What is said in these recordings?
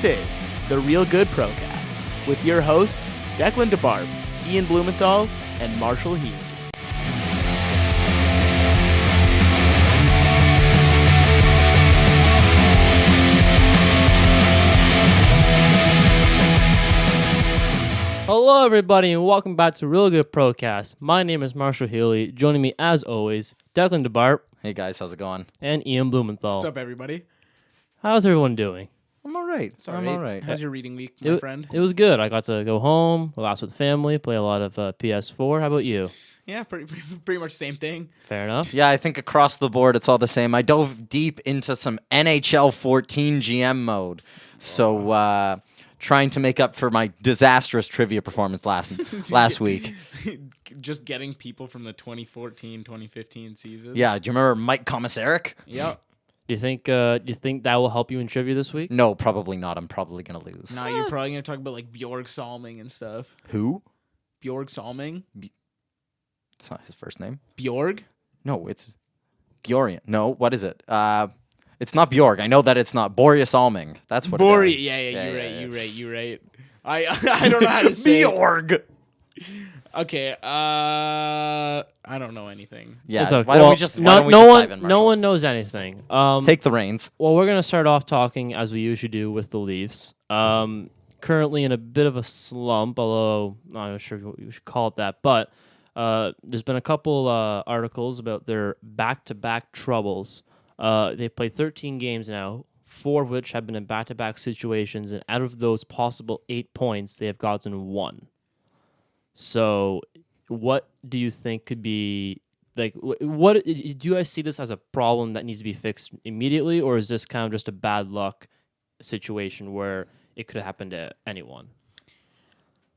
This is the Real Good Procast with your hosts, Declan DeBarb, Ian Blumenthal, and Marshall Heath. Hello, everybody, and welcome back to Real Good Procast. My name is Marshall Healy. Joining me, as always, Declan DeBart. Hey guys, how's it going? And Ian Blumenthal. What's up, everybody? How's everyone doing? I'm all right. I'm all right. How's your reading week, my friend? It was good. I got to go home, relax with the family, play a lot of PS4. How about you? Yeah, pretty much the same thing. Fair enough. Yeah, I think across the board it's all the same. I dove deep into some NHL 14 GM mode. So trying to make up for my disastrous trivia performance last week. Just getting people from the 2014-2015 season. Yeah, do you remember Mike Komisarek? Yep. Do you think that will help you in trivia this week? No, probably not. I'm probably going to lose. Now you're probably going to talk about like Bjorg Salming and stuff. Who? Bjorg Salming? It's not his first name. Bjorg? No, it's Bjorn. No, what is it? It's not Bjorg. I know that it's not. Boreas Alming. That's what it is. You're right. I don't know how to say Bjorg. Okay, I don't know anything. Yeah, It's okay. why don't we just dive in, Marshall? No one knows anything. Take the reins. Well, we're gonna start off talking as we usually do with the Leafs. Currently in a bit of a slump, although I'm not sure what you should call it that. But there's been a couple articles about their back-to-back troubles. They've played 13 games now, 4 of which have been in back-to-back situations, and out of those possible 8 points, they have gotten 1. So, what do you think could be like? What do you guys see this as a problem that needs to be fixed immediately, or is this kind of just a bad luck situation where it could have happened to anyone?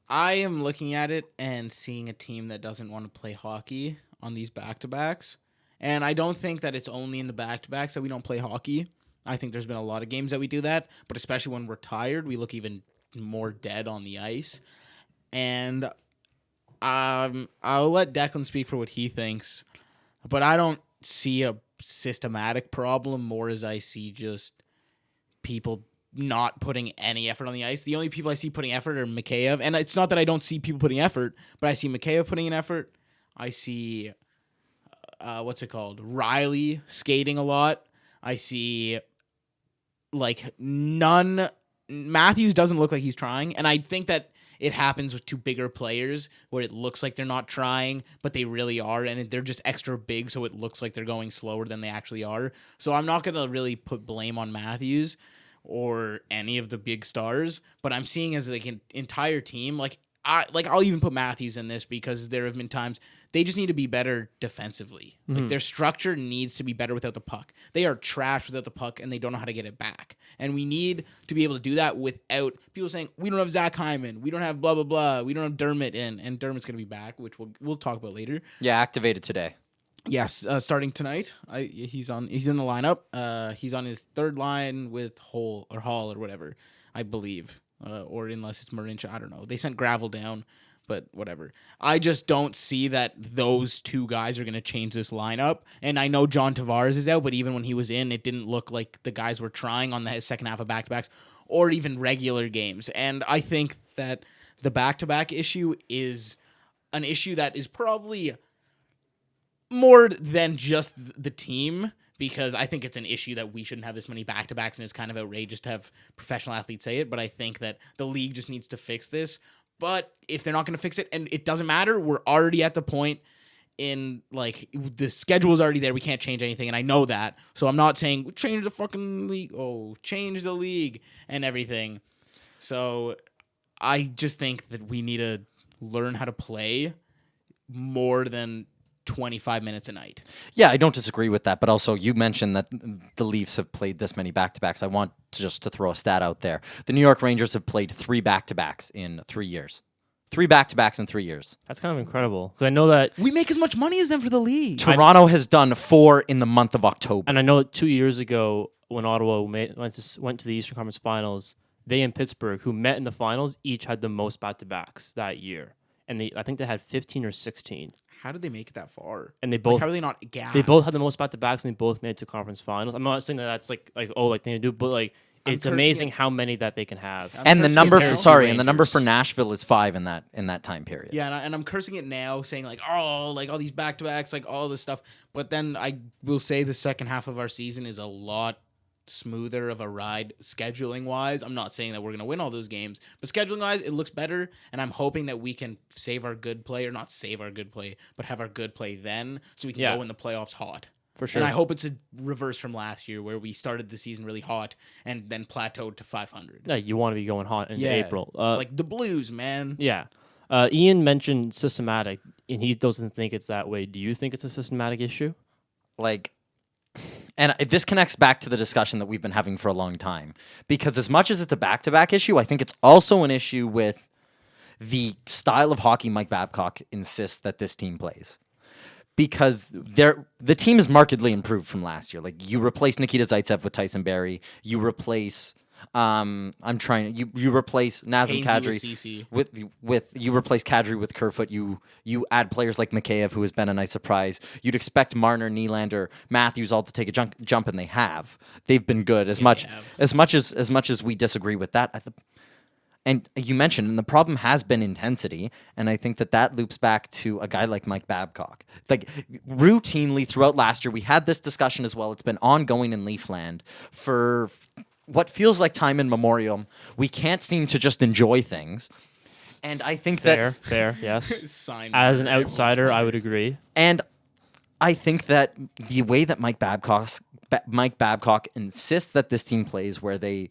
I am looking at it and seeing a team that doesn't want to play hockey on these back-to-backs. And I don't think that it's only in the back-to-backs that we don't play hockey. I think there's been a lot of games that we do that, but especially when we're tired, we look even more dead on the ice. And I'll let Declan speak for what he thinks, but I don't see a systematic problem more as I see just people not putting any effort on the ice. The only people I see putting effort are Mikheyev, and it's not that I don't see people putting effort, but I see Mikheyev putting an effort. I see, Riley skating a lot. I see, Matthews doesn't look like he's trying, and I think that it happens with 2 bigger players where it looks like they're not trying, but they really are, and they're just extra big, so it looks like they're going slower than they actually are. So I'm not going to really put blame on Matthews or any of the big stars, but I'm seeing as like an entire team, I'll even put Matthews in this because there have been times they just need to be better defensively. Mm-hmm. Like their structure needs to be better without the puck. They are trash without the puck and they don't know how to get it back. And we need to be able to do that without people saying, we don't have Zach Hyman, we don't have blah, blah, blah, we don't have Dermott in, and Dermott's going to be back, which we'll talk about later. Yeah, activated today. Yes, starting tonight. He's in the lineup. He's on his third line with Hall or whatever, I believe. Or unless it's Marincha, I don't know. They sent Gravel down, but whatever. I just don't see that those 2 guys are going to change this lineup. And I know John Tavares is out, but even when he was in, it didn't look like the guys were trying on the second half of back-to-backs or even regular games. And I think that the back-to-back issue is an issue that is probably more than just the team, because I think it's an issue that we shouldn't have this many back-to-backs, and it's kind of outrageous to have professional athletes say it, but I think that the league just needs to fix this. But if they're not going to fix it, and it doesn't matter, we're already at the point in, the schedule is already there, we can't change anything, and I know that, so I'm not saying, change the fucking league, change the league, and everything. So I just think that we need to learn how to play more than 25 minutes a night. Yeah, I don't disagree with that, but also you mentioned that the Leafs have played this many back-to-backs. I want to throw a stat out there. The New York Rangers have played 3 back-to-backs in 3 years. 3 back-to-backs in 3 years. That's kind of incredible. Because I know that we make as much money as them for the league. Toronto has done 4 in the month of October. And I know that 2 years ago when Ottawa went to the Eastern Conference Finals, they and Pittsburgh, who met in the finals, each had the most back-to-backs that year. And I think they had 15 or 16. How did they make it that far? And they both how are they not gassed? They both had the most back-to-backs, and they both made it to conference finals. I'm not saying that that's like they do, but it's cursing amazing it. how many that they can have. And the cursing number it for now. sorry, and the number Rangers. for Nashville is 5 in that time period. Yeah, and I'm cursing it now, saying like, oh, like all these back-to-backs, like all this stuff. But then I will say the second half of our season is a lot smoother of a ride scheduling-wise. I'm not saying that we're going to win all those games, but scheduling-wise, it looks better, and I'm hoping that we can save our good play, or not save our good play, but have our good play then, so we can Yeah. go in the playoffs hot. For sure. And I hope it's a reverse from last year, where we started the season really hot and then plateaued to 500. Yeah, you want to be going hot into Yeah. April. Like the Blues, man. Yeah. Ian mentioned systematic, and he doesn't think it's that way. Do you think it's a systematic issue? Like, and this connects back to the discussion that we've been having for a long time, because as much as it's a back-to-back issue, I think it's also an issue with the style of hockey Mike Babcock insists that this team plays. Because the team is markedly improved from last year. Like, you replace Nikita Zaitsev with Tyson Barrie. You replace you replace Nazem Hainsey Kadri with CC. with you replace Kadri with Kerfoot. You add players like Mikheyev, who has been a nice surprise. You'd expect Marner, Nylander, Matthews all to take a jump, and they have. They've been good as much as we disagree with that. And you mentioned, and the problem has been intensity, and I think that loops back to a guy like Mike Babcock. Like, routinely throughout last year, we had this discussion as well. It's been ongoing in Leafland for what feels like time immemorial. We can't seem to just enjoy things. And I think Fair, yes. Sign As an me. outsider, I would agree. And I think that the way that Mike Babcock insists that this team plays, where they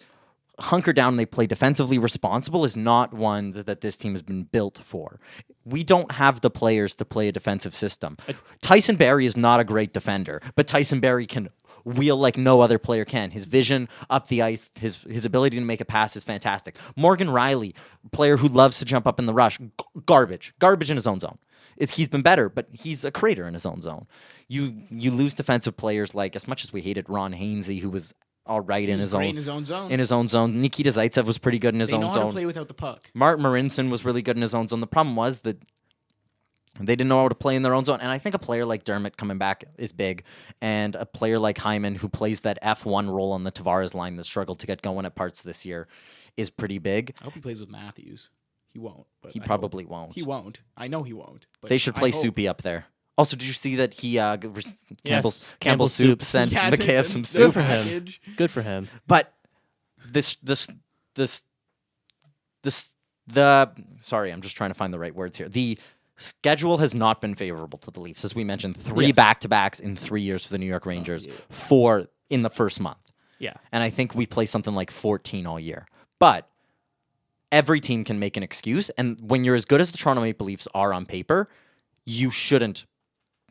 hunker down and they play defensively responsible, is not one that this team has been built for. We don't have the players to play a defensive system. Tyson Barrie is not a great defender, but Tyson Barrie can wheel like no other player can. His vision up the ice, his ability to make a pass is fantastic. Morgan Riley, player who loves to jump up in the rush, garbage in his own zone. He's been better, but he's a creator in his own zone. You lose defensive players like, as much as we hated Ron Hainsey, who was all right in his great own in his own zone. In his own zone. Nikita Zaitsev was pretty good in his They own know how to zone. play without the puck. Martin Marinson was really good in his own zone. The problem was that they didn't know how to play in their own zone. And I think a player like Dermott coming back is big. And a player like Hyman, who plays that F1 role on the Tavares line that struggled to get going at parts this year, is pretty big. I hope he plays with Matthews. He won't. But He I probably hope. won't. He won't. I know he won't. But They should I play hope. Soupy up there. Also, did you see that he Yes, Campbell Campbell Soup Soup. sent Yeah, Mikheyev they some sent Good soup? for him. package. Good for him. But sorry, I'm just trying to find the right words here. The schedule has not been favorable to the Leafs, as we mentioned. 3 Yes. back-to-backs in 3 years for the New York Rangers, yeah. 4 in the first month. Yeah. And I think we play something like 14 all year. But every team can make an excuse, and when you're as good as the Toronto Maple Leafs are on paper, you shouldn't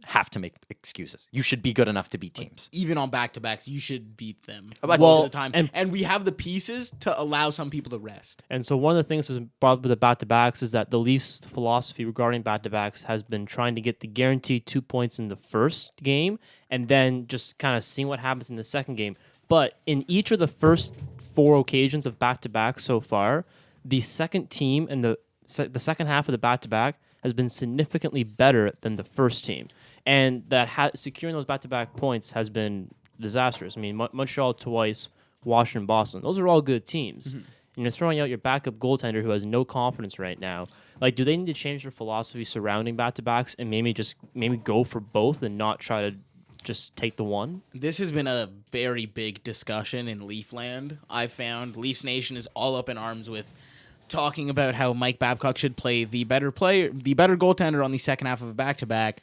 have to make excuses. You should be good enough to beat teams. Even on back-to-backs, you should beat them Well, most of the time. and- And we have the pieces to allow some people to rest. And so one of the things that was brought up with the back-to-backs is that the Leafs' philosophy regarding back-to-backs has been trying to get the guaranteed 2 points in the first game and then just kind of seeing what happens in the second game. But in each of the first 4 occasions of back-to-back so far, the second team and the second half of the back-to-back has been significantly better than the first team. And that securing those back-to-back points has been disastrous. I mean, Montreal twice, Washington, Boston. Those are all good teams. Mm-hmm. And you're throwing out your backup goaltender who has no confidence right now. Like, do they need to change their philosophy surrounding back-to-backs and maybe go for both and not try to just take the one? This has been a very big discussion in Leafland. I found Leafs Nation is all up in arms with talking about how Mike Babcock should play the better goaltender on the second half of a back-to-back,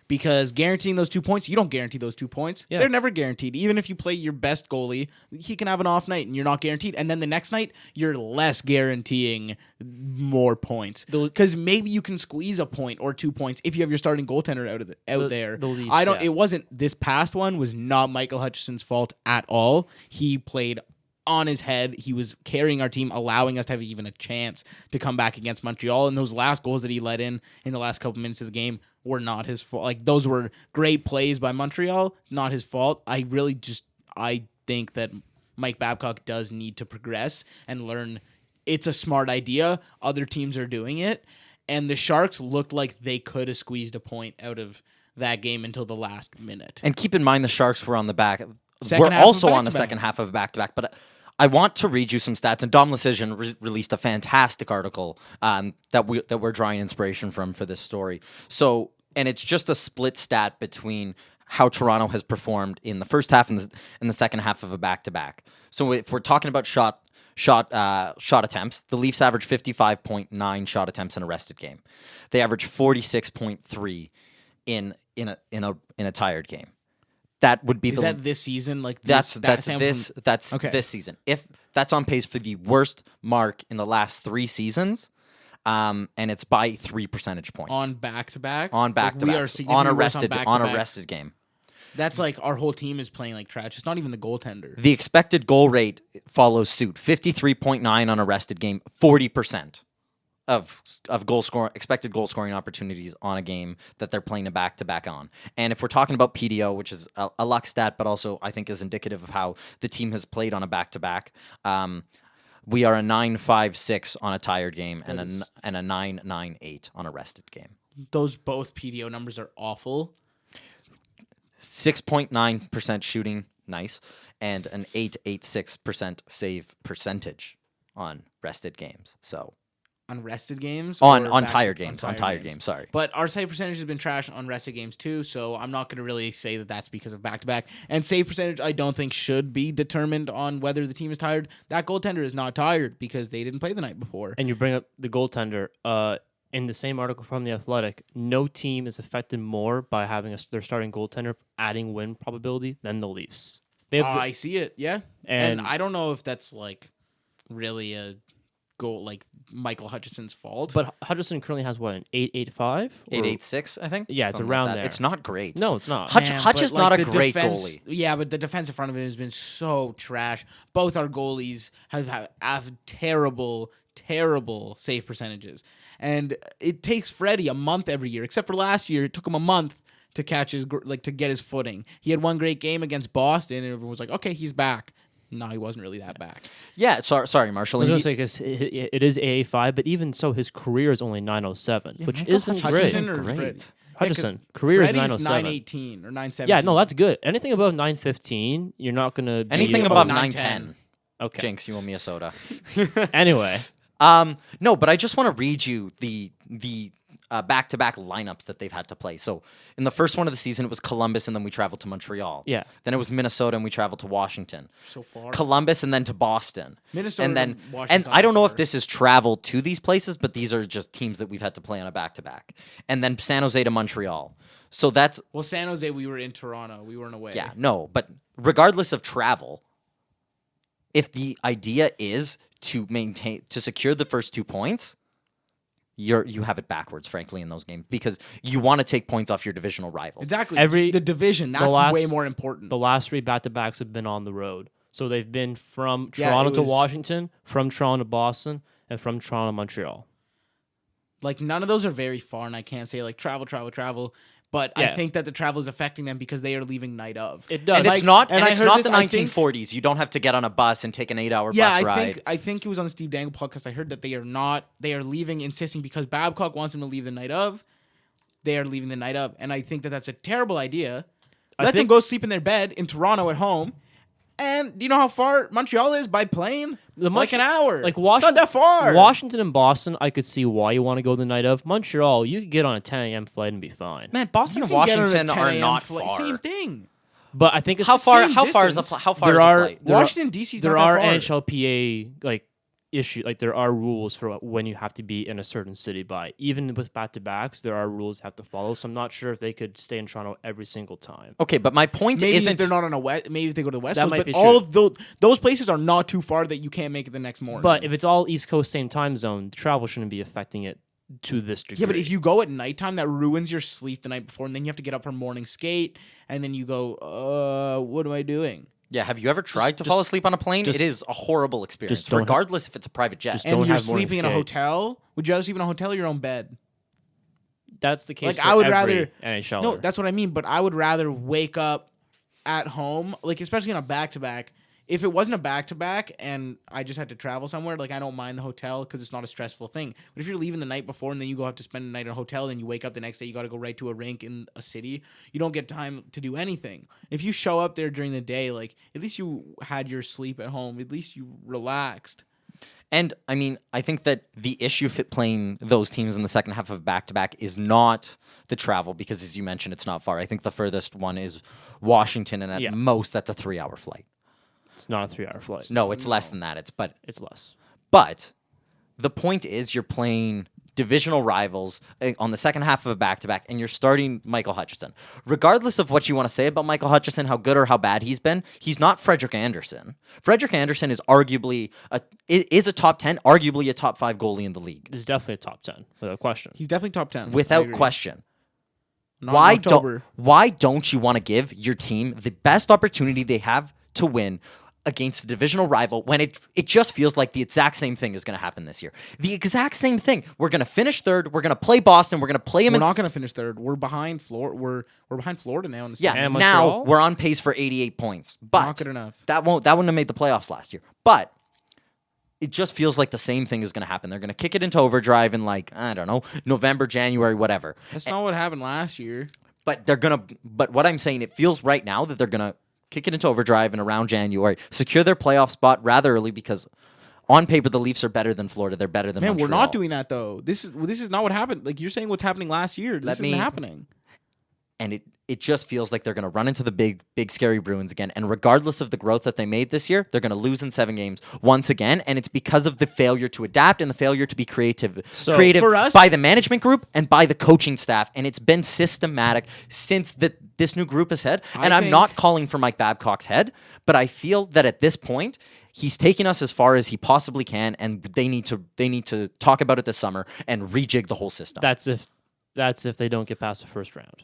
because guaranteeing those 2 points, you don't guarantee those 2 points. Yeah. They're never guaranteed. Even if you play your best goalie, he can have an off night and you're not guaranteed. And then the next night, you're less guaranteeing more points. Because maybe you can squeeze a point or 2 points if you have your starting goaltender out there. the Leafs, I don't. yeah. It wasn't. This past one was not Michael Hutchison's fault at all. He played on his head. He was carrying our team, allowing us to have even a chance to come back against Montreal. And those last goals that he let in the last couple minutes of the game were not his fault. Like, those were great plays by Montreal, not his fault. I think that Mike Babcock does need to progress and learn it's a smart idea. Other teams are doing it. And the Sharks looked like they could have squeezed a point out of that game until the last minute. And keep in mind the Sharks were on the back. Second We're half of also on the back-to-back. second half of a back-to-back, but I want to read you some stats, and Dom Lecision released a fantastic article that we're drawing inspiration from for this story. So, and it's just a split stat between how Toronto has performed in the first half and the second half of a back-to-back. So, if we're talking about shot attempts, the Leafs average 55.9 shot attempts in a rested game. They average 46.3 in a tired game. That would be Is that this season? Like that's Okay. this season. If that's on pace for the worst mark in the last 3 seasons, and it's by 3 percentage points on back-to-back. on back to we are back significantly on worse a back-to-back. rested game. That's like our whole team is playing like trash. It's not even the goaltender. The expected goal rate follows suit: 53.9 on a rested game, 40% of expected goal scoring opportunities on a game that they're playing a back-to-back on. And if we're talking about PDO, which is a luck stat, but also I think is indicative of how the team has played on a back-to-back, we are a 9.56 on a tired game and a 9.98 on a rested game. Those both PDO numbers are awful. 6.9% shooting, nice, and an 8.86% save percentage on rested games. So On rested games? on or tired games. Sorry. But our save percentage has been trash on rested games too, so I'm not going to really say that that's because of back-to-back. And save percentage, I don't think should be determined on whether the team is tired. That goaltender is not tired because they didn't play the night before. And you bring up the goaltender. In the same article from The Athletic, no team is affected more by having their starting goaltender adding win probability than the Leafs. They have I see it, yeah. And I don't know if that's like really a goal, like Michael Hutchison's fault. But Hutchison currently has what, an 8.85? 8.86, I think. Yeah, it's Something around like that. there. It's not great. No, it's not. Hutch Man, is but, not like, a the great defense, goalie. Yeah, but the defense in front of him has been so trash. Both our goalies have terrible save percentages. And it takes Freddie a month every year, except for last year. It took him a month to catch to get his footing. He had one great game against Boston, and everyone was like, okay, he's back. No, he wasn't really that back. Yeah, sorry, Marshall. I was going to say, because it is AA5, but even so, his career is only 907, which Michael isn't Hutchison great. or Great. Freddie? Hutchison, career is Freddie's 907. 918 or 917. Yeah, no, that's good. Anything above 915, you're not going to be... Anything above 910. 910. Okay. Jinx, you owe me a soda. Anyway. No, but I just want to read you the back-to-back lineups that they've had to play. So in the first one of the season, it was Columbus, and then we traveled to Montreal. Yeah. Then it was Minnesota, and we traveled to Washington. So far. Columbus, and then to Boston. Minnesota and then and Washington's and not I don't know far. if this is travel to these places, but these are just teams that we've had to play on a back-to-back. And then San Jose to Montreal. So that's Well, San Jose, we were in Toronto. We weren't away. yeah, no, but regardless of travel, if the idea is to secure the first 2 points, you have it backwards, frankly, in those games because you want to take points off your divisional rivals. Exactly. The division, that's way more important. The last 3 back-to-backs have been on the road. So they've been from Yeah, Toronto it to was- Washington, from Toronto to Boston, and from Toronto to Montreal. Like, none of those are very far, and I can't say, like, travel. But I Yeah. think that the travel is affecting them because they are leaving night of. It does. And Like, it's not, and and I it's heard not this, the I think- 1940s. You don't have to get on a bus and take an 8-hour Yeah, bus ride. I think it was on the Steve Dangle podcast. I heard that they are leaving, insisting because Babcock wants them to leave the night of. They are leaving the night of, and I think that that's a terrible idea. Let them think- go sleep in their bed in Toronto at home. And do you know how far Montreal is by plane? Like an hour. Like It's Washington, not that far. Washington and Boston, I could see why you want to go the night of. Montreal, you could get on a 10 a.m. flight and be fine. Man, Boston You and can get on a Washington 10 are a.m. not flight. far. Same thing. But I think it's How the far? same How far is a distance. how far There is a are- flight? There Washington D.C. is There not are that far. NHLPA issue, like there are rules for when you have to be in a certain city by. Even with back-to-backs, there are rules you have to follow. So I'm not sure if they could stay in Toronto every single time. Okay, but my point Maybe isn't if they're not on a west, maybe if they go to the West That Coast, might but be all true. of those places are not too far that you can't make it the next morning. But if it's all East Coast, same time zone, travel shouldn't be affecting it to this degree. yeah, but if you go at nighttime, that ruins your sleep the night before, and then you have to get up for morning skate, and then you go, what am I doing? Yeah, have you ever tried to fall asleep on a plane? just- It is a horrible experience, don't have- regardless if it's a private jet. Just And Don't you're have morning sleeping in a skate. hotel. Would you rather sleep in a hotel or your own bed? that's the case, Like, for I would every rather- NHL. No, that's what I mean. But I would rather wake up at home, like especially on a back-to-back. if it wasn't a back-to-back and I just had to travel somewhere, like I don't mind the hotel because it's not a stressful thing. But if you're leaving the night before and then you go have to spend the night in a hotel and you wake up the next day, you got to go right to a rink in a city, you don't get time to do anything. If you show up there during the day, like at least you had your sleep at home. At least you relaxed. And I mean, I think that the issue fit playing those teams in the second half of back-to-back is not the travel because, as you mentioned, it's not far. I think the furthest one is Washington, and at most that's a 3-hour flight. It's not a 3-hour flight. No, it's less than that. It's less. But the point is you're playing divisional rivals on the second half of a back-to-back, and you're starting Michael Hutchinson. Regardless of what you want to say about Michael Hutchinson, how good or how bad he's been, he's not Frederik Andersen. Frederik Andersen is arguably a top 10, arguably a top 5 goalie in the league. He's definitely a top 10, without question. He's definitely top 10. Without question. Not in October. Why don't you want to give your team the best opportunity they have to win against a divisional rival when it just feels like the exact same thing is going to happen this year? The exact same thing. We're going to finish third. We're going to play Boston. We're going to play them. We're not going to finish third. We're behind Florida. We're behind Florida now. In the yeah. Now we're on pace for 88 points, but not good enough. That wouldn't have made the playoffs last year. But it just feels like the same thing is going to happen. They're going to kick it into overdrive in I don't know, November, January, whatever. That's not what happened last year. But But what I'm saying, it feels right now that they're gonna kick it into overdrive in around January, secure their playoff spot rather early because on paper the Leafs are better than Florida. They're better than Montreal. We're not doing that though. This is not what happened. Like you're saying, what's happening last year. This isn't happening. And it just feels like they're going to run into the big scary Bruins again. And regardless of the growth that they made this year, they're going to lose in 7 games once again. And it's because of the failure to adapt and the failure to be creative for us, by the management group and by the coaching staff. And it's been systematic since this new group has head. And I'm not calling for Mike Babcock's head, but I feel that at this point, he's taken us as far as he possibly can. And they need to talk about it this summer and rejig the whole system. That's if they don't get past the first round.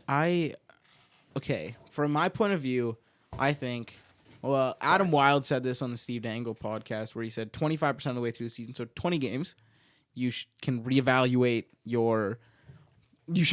Okay, from my point of view, I think, well, Adam Wilde said this on the Steve Dangle podcast where he said 25% of the way through the season, so 20 games, you can reevaluate your, you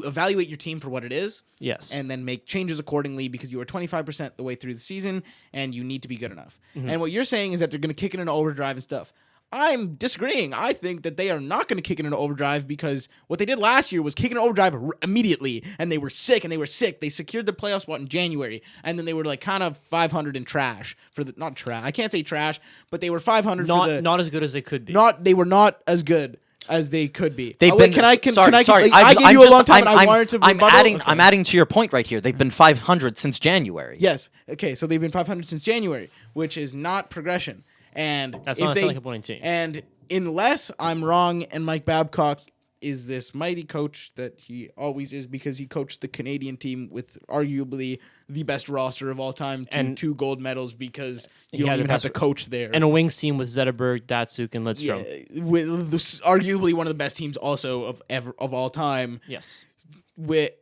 evaluate your team for what it is. Yes. And then make changes accordingly because you are 25% the way through the season and you need to be good enough. Mm-hmm. And what you're saying is that they're going to kick it into overdrive and stuff. I'm disagreeing. I think that they are not going to kick it into overdrive because what they did last year was kick it into overdrive immediately, and they were sick. They secured the playoff spot in January, and then they were like kind of 500 in trash for the not trash. I can't say trash, but they were 500 not as good as they could be. They were not as good as they could be. They've been. Can I gave I'm you a long time, and I wanted to. I'm adding to your point right here. They've been 500 since January. Yes. Okay. So they've been 500 since January, which is not progression. And that's not like a winning team. And unless I'm wrong, and Mike Babcock is this mighty coach that he always is because he coached the Canadian team with arguably the best roster of all time to 2 gold medals because you don't even have to coach there. And a wings team with Zetterberg, Datsuk, and Lidstrom. Yeah, with arguably one of the best teams also of all time. Yes.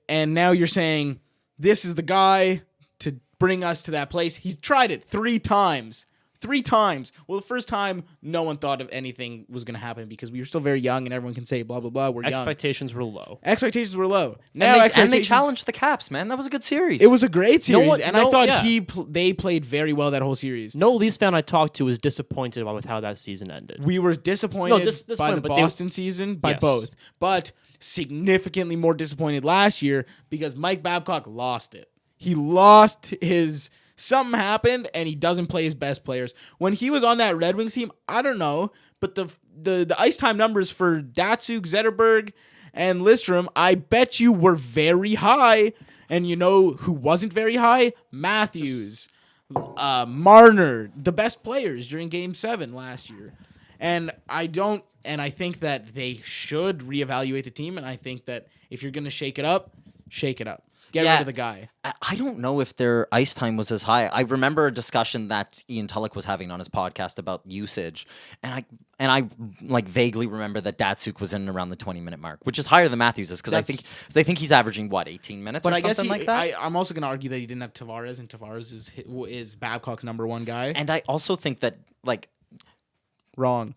And now you're saying this is the guy to bring us to that place. He's tried it 3 times. 3 times. Well, the first time, no one thought of anything was going to happen because we were still very young and everyone can say blah, blah, blah. We're young. Expectations were low. Now and they challenged the Caps, man. That was a good series. It was a great series. I thought they played very well that whole series. No Leafs fan I talked to was disappointed with how that season ended. We were disappointed by the Boston season, by both. But significantly more disappointed last year because Mike Babcock lost it. He lost his... Something happened, and he doesn't play his best players. When he was on that Red Wings team, I don't know, but the ice time numbers for Datsuk, Zetterberg, and Lidstrom, I bet you were very high. And you know who wasn't very high? Matthews, Marner, the best players during Game 7 last year. And I think that they should reevaluate the team, and I think that if you're going to shake it up, shake it up. Get rid of the guy. I don't know if their ice time was as high. I remember a discussion that Ian Tulloch was having on his podcast about usage, and I like vaguely remember that Datsuk was in around the 20-minute mark, which is higher than Matthews is because I think he's averaging 18 minutes. But or something like that. I'm also going to argue that he didn't have Tavares, and Tavares is Babcock's number 1 guy. And I also think that wrong.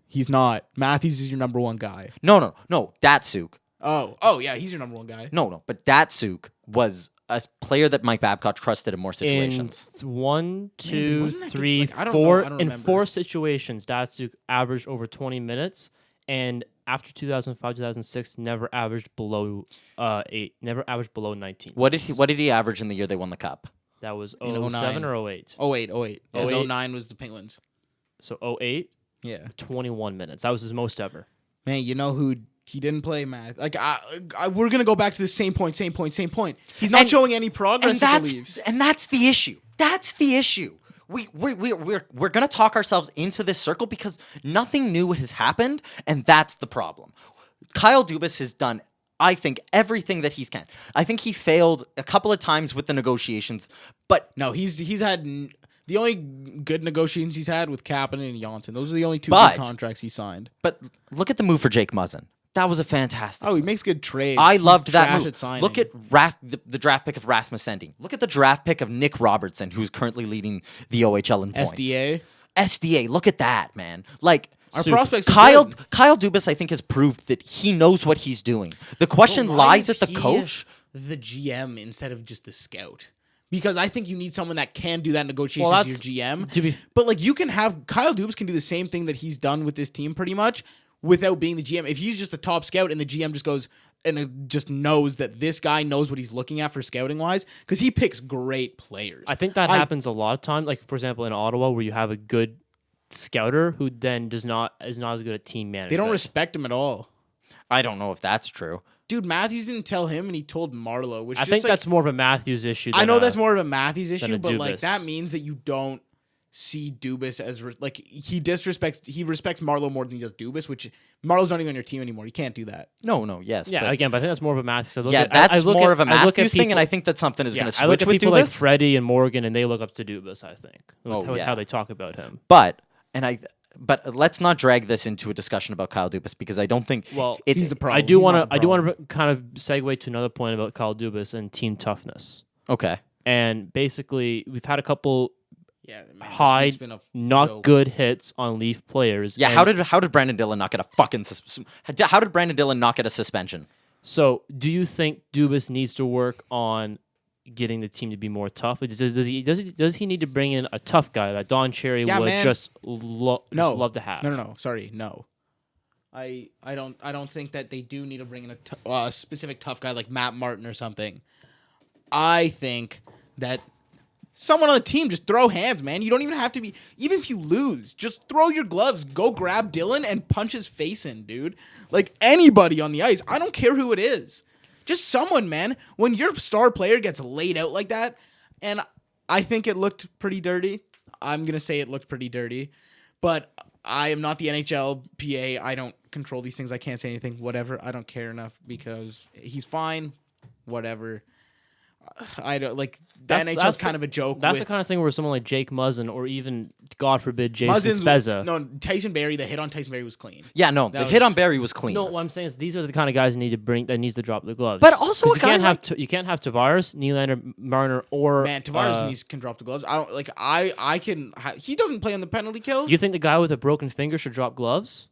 He's not. Matthews is your number 1 guy. No. Datsuk. Oh, yeah, he's your number 1 guy. No, but Datsuk was a player that Mike Babcock trusted in more situations. In one, two, wasn't that good? three, Like, I don't four. know. I don't In remember. 4 situations, Datsuk averaged over 20 minutes, and after 2005, 2006, never averaged below 8. Never averaged below 19. What did he average in the year they won the cup? That was In 07 09. or 08. 08. Because 08. 09 was the Penguins. So 08, Yeah. 21 minutes. That was his most ever. Man, you know who he didn't play, Matt? Like, we're going to go back to the same point. He's not showing any progress with the Leafs. And that's the issue. That's the issue. We're gonna talk ourselves into this circle because nothing new has happened, and that's the problem. Kyle Dubas has done, I think, everything that he can. I think he failed a couple of times with the negotiations, but No, he's had the only good negotiations he's had with Kapanen and Janssen. Those are the only two But- good contracts he signed. look at the move for Jake Muzzin. That was a fantastic. Oh, he makes good trades. I He's loved that trash move. at signing. Look at the draft pick of Rasmus Sending. Look at the draft pick of Nick Robertson, who's currently leading the OHL in points. SDA. Look at that, man. Like Our Super. prospects. are Kyle good. Dubas, I think, has proved that he knows what he's doing. The question But why lies is at the he coach. the GM instead of just the scout. Because I think you need someone that can do that negotiation Well, as your that's- GM. to be- But like you can have Kyle Dubas can do the same thing that he's done with this team pretty much without being the GM. If he's just a top scout and the GM just goes and just knows that this guy knows what he's looking at for scouting wise, because he picks great players. I think that happens a lot of times. Like, for example, in Ottawa, where you have a good scouter who then is not as good at team management. They don't respect him at all. I don't know if that's true. Dude, Matthews didn't tell him, and he told Marlowe. Which I just, think like, that's more of a Matthews issue. I know than that's a- more of a Matthews issue, a but like Dubas. that means that you don't see Dubas as he respects Marlowe more than he does Dubas, which Marlowe's not even on your team anymore. You can't do that. No, yes. Yeah, but again, but I think that's more of a Matthews. I look yeah, at- that's I look more at- of a I look at Matthews thing, and I people- think that's something is Yeah, going to I look switch at with people Dubas. like Freddie and Morgan, and they look up to Dubas. I think. Oh, yeah. How they talk about him. But let's not drag this into a discussion about Kyle Dubas because I don't think Well, it's he's the problem. I do He's want not to. the I do want problem. to kind of segue to another point about Kyle Dubas and team toughness. okay. And basically, we've had a couple Yeah, man, high, this week's been a not joke. good hits on Leaf players. Yeah, and how did Brandon Dillon not get a fucking how did Brandon Dillon not get a suspension? So, do you think Dubas needs to work on getting the team to be more tough? Does he need to bring in a tough guy that Don Cherry Yeah, would man. just love to have? No. Sorry, no. I don't think that they do need to bring in a specific tough guy like Matt Martin or something. I think that someone on the team just throw hands, man. You don't even have to be. Even if you lose, just throw your gloves, go grab Dylan and punch his face in, dude. Like anybody on the ice. I don't care who it is. Just someone, man. When your star player gets laid out like that, and I think it looked pretty dirty. I'm gonna say it looked pretty dirty, but I am not the NHLPA. I don't control these things. I can't say anything. Whatever. I don't care enough because he's fine. Whatever. I don't like the NHL's kind of a joke. That's with the kind of thing where someone like Jake Muzzin or even, God forbid, Jason Muzzin's- Spezza. No, Tyson Barrie. The hit on Tyson Barrie was clean. Yeah, no, That the was- hit on Barry was clean. No, what I'm saying is these are the kind of guys that needs to drop the gloves. But also 'Cause a guy you can't have Tavares, Nylander, Marner, or Man, Tavares can drop the gloves. I don't like. I can. He doesn't play on the penalty kill. You think the guy with a broken finger should drop gloves?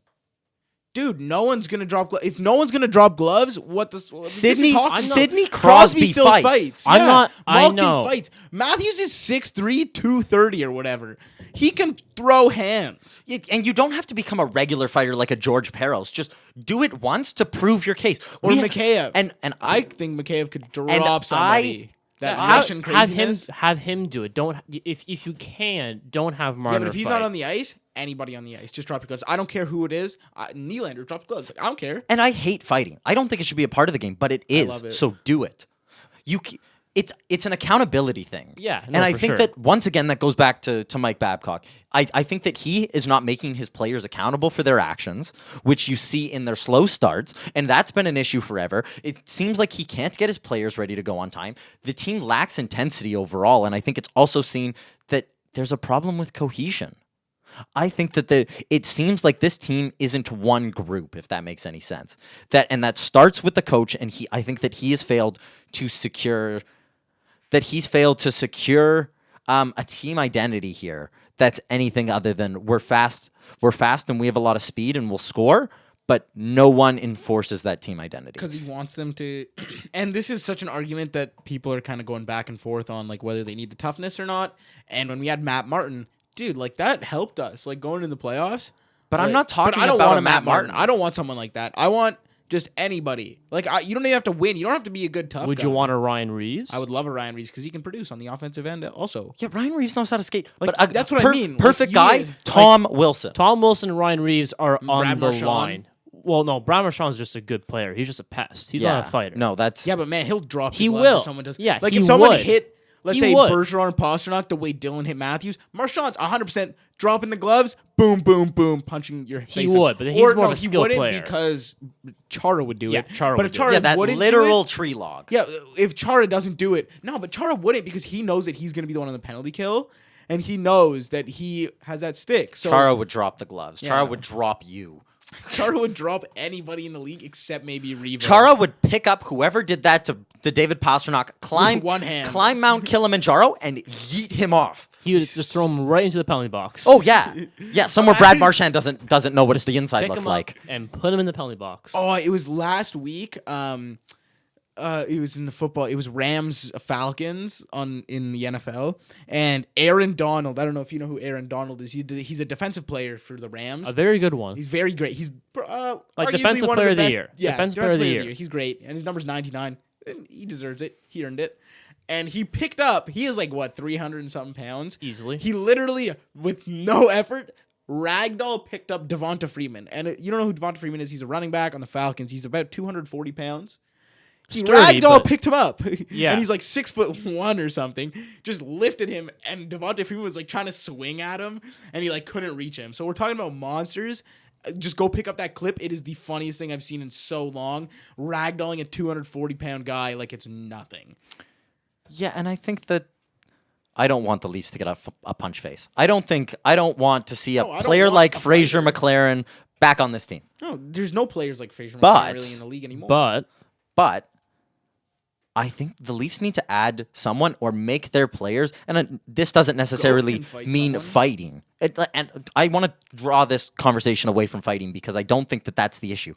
Dude, no one's gonna drop. If no one's gonna drop gloves, what the Sidney hockey. Sidney Crosby still fights. fights. I'm Yeah, not- I Malkin know. fights. Matthews is 6'3", 230 or whatever. He can throw hands. And you don't have to become a regular fighter like a George Peros. Just do it once to prove your case. Or Mikheyev. And I think Mikheyev could drop somebody. That Yeah, Russian craziness. have him do it. Don't if you can, don't have Marner. Yeah, but if he's fight. not on the ice, anybody on the ice, just drop your gloves. I don't care who it is. Nylander dropped gloves. Like, I don't care. And I hate fighting. I don't think it should be a part of the game, but it is. love it. So do it. It's an accountability thing. Yeah, and no, I for think sure. that once again that goes back to Mike Babcock. I think that he is not making his players accountable for their actions, which you see in their slow starts, and that's been an issue forever. It seems like he can't get his players ready to go on time. The team lacks intensity overall, and I think it's also seen that there's a problem with cohesion. I think that it seems like this team isn't one group, if that makes any sense. That starts with the coach, and I think that he has failed to secure a team identity here that's anything other than we're fast and we have a lot of speed and we'll score, but no one enforces that team identity. Because he wants them to, and this is such an argument that people are kind of going back and forth on, like whether they need the toughness or not. And when we had Matt Martin, dude, like that helped us, like going in the playoffs. But I'm not talking but I don't about want a Matt Martin. I don't want someone like that. I want just anybody. Like you don't even have to win. You don't have to be a good tough. Would guy. you want a Ryan Reeves? I would love a Ryan Reeves because he can produce on the offensive end also. Yeah, Ryan Reeves knows how to skate. Like, but that's what I mean. Perfect Like, guy, you need- Tom Wilson. Tom Wilson and Ryan Reeves are on Brad the Marchand. line. Well, no, Brad Marchand's just a good player. He's just a pest. He's not a fighter. No, that's Yeah, but man, he'll drop. He the gloves will. If someone does. Yeah, like he if someone would. hit, let's He say would. Bergeron and Pasternak, the way Dylan hit Matthews, Marchand's 100% dropping the gloves, boom, boom, boom, punching your He face. in. would, but he's Or, more of no, a he skilled wouldn't player. because Chara would do Yeah, it. Chara but would if do Chara it. yeah, that wouldn't do literal it- tree log. Yeah, if Chara doesn't do it, no, but Chara wouldn't because he knows that he's going to be the one on the penalty kill, and he knows that he has that stick. So Chara would drop the gloves. Yeah. Chara would drop you. Chara would drop anybody in the league except maybe Revo. Chara would pick up whoever did that to David Pasternak, climb one hand. climb Mount Kilimanjaro, and yeet him off. He would just throw him right into the penalty box. Oh yeah, yeah. Somewhere Brad Marchand doesn't know what the inside Pick looks him up like. and put him in the penalty box. Oh, it was last week. It was in the football. It was Rams Falcons in the NFL, and Aaron Donald. I don't know if you know who Aaron Donald is. He's a defensive player for the Rams. A very good one. He's very great. He's Like arguably defensive one player of of the best- year. Yeah, Defensive player of the year. He's great, and his number's 99. And he deserves it. He earned it. And he picked up. He is like what 300 and something pounds Easily. He literally, with no effort, ragdoll picked up Devonta Freeman. And you don't know who Devonta Freeman is? He's a running back on the Falcons. He's about 240 pounds. He Sturdy, ragdoll but- picked him up. Yeah. And he's like 6'1" or something. Just lifted him, and Devonta Freeman was like trying to swing at him, and he like couldn't reach him. So we're talking about monsters. Just go pick up that clip. It is the funniest thing I've seen in so long. Ragdolling a 240-pound guy like it's nothing. Yeah, and I think that I don't want the Leafs to get a punch face. I don't want to see a No, I don't player want like a Fraser fighter. McLaren back on this team. No, there's no players like Fraser But- McLaren really in the league anymore. But I think the Leafs need to add someone or make their players, and this doesn't necessarily and fight mean someone. fighting. And I want to draw this conversation away from fighting because I don't think that that's the issue.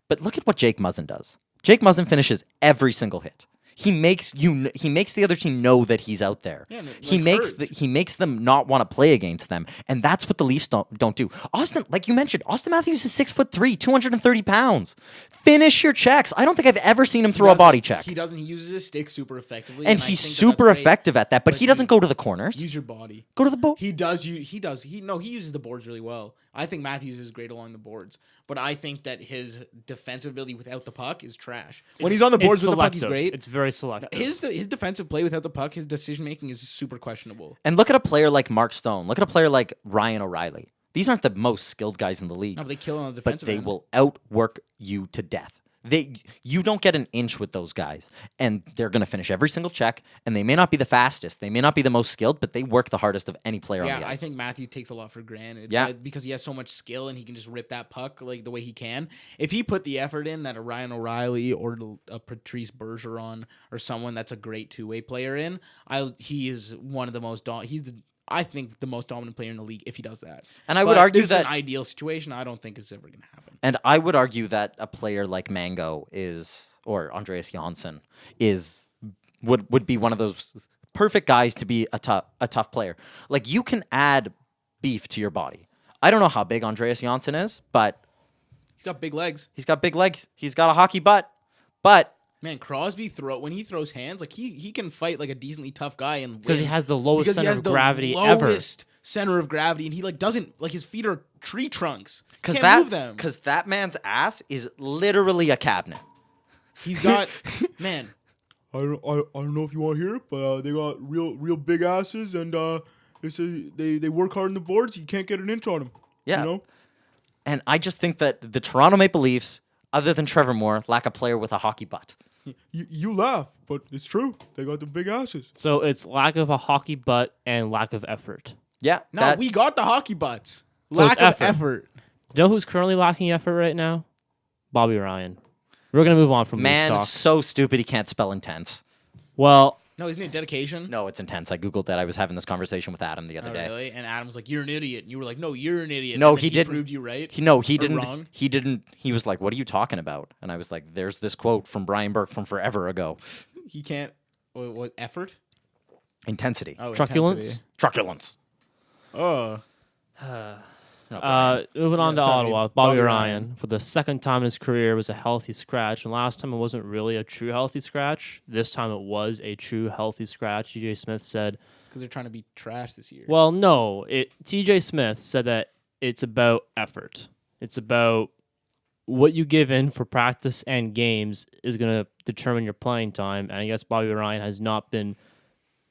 But look at what Jake Muzzin does. Jake Muzzin finishes every single hit. He makes the other team know that he's out there. Yeah, and it, he like, makes hurts. he makes them not want to play against them, and that's what the Leafs don't do. Austin, like you mentioned, Austin Matthews is 6'3", 230 pounds. Finish your checks. I don't think I've ever seen him throw a body check, He doesn't. He uses his stick super effectively, and I he's think super that's great. effective at that. But But he doesn't go to the corners. Use your body. Go to the boat. He does. He does. He uses the boards really well. I think Matthews is great along the boards, but I think that his defensive ability without the puck is trash. When he's on the boards It's with the puck, he's selective. great. It's very selective. His defensive play without the puck, his decision making is super questionable. And look at a player like Mark Stone. Look at a player like Ryan O'Reilly. These aren't the most skilled guys in the league, No, but they kill on the but defensive they end. will outwork you to death. You don't get an inch with those guys, and they're going to finish every single check. And they may not be the fastest, they may not be the most skilled, but they work the hardest of any player on Yeah, the ice. I think Matthew takes a lot for granted. Yeah. Because he has so much skill and he can just rip that puck like the way he can. If he put the effort in that a Ryan O'Reilly or a Patrice Bergeron or someone that's a great two-way player in, he is one of the most I think the most dominant player in the league if he does that. And I would But argue this is that- an ideal situation. I don't think it's ever going to happen. And I would argue that a player like Mango or Andreas Janssen would be one of those perfect guys to be a tough player. Like, you can add beef to your body. I don't know how big Andreas Janssen is, but He's got big legs. he's got big legs. He's got a hockey butt. But Man, Crosby when he throws hands, like he can fight like a decently tough guy and Because he win. has the lowest Because he center has of the gravity ever. lowest center of gravity, and he like doesn't like his feet are tree trunks. because Can't move them. that man's ass is literally a cabinet. He's got man. I don't know if you want to hear it, but they got real big asses, and they work hard on the boards. You can't get an inch on them. Yeah. You know? And I just think that the Toronto Maple Leafs, other than Trevor Moore, lack a player with a hockey butt. You laugh, but it's true. They got the big asses. So it's lack of a hockey butt and lack of effort. Yeah. No, we got the hockey butts. So Lack it's of effort. effort. You know who's currently lacking effort right now? Bobby Ryan. We're gonna move on from Leafs Man talk. so stupid he can't spell intense. Well, No, isn't it dedication? No, it's intense. I googled that. I was having this conversation with Adam the other Oh, day. really? And Adam was like, "You're an idiot," and you were like, "No, you're an idiot." No, and then he didn't. Proved you right. He Or didn't. wrong? He didn't. He was like, "What are you talking about?" And I was like, "There's this quote from Brian Burke from forever ago. He can't. What effort? Intensity, Oh, Truculence? intensity. truculence." Oh, Moving on to sorry, Ottawa, Bobby Bobby Ryan, Ryan. for the second time in his career, was a healthy scratch. And last time it wasn't really a true healthy scratch. This time it was a true healthy scratch. TJ Smith said, it's because they're trying to be trash this year. well, no. TJ Smith said that it's about effort. It's about what you give in for practice and games is going to determine your playing time. And I guess Bobby Ryan has not been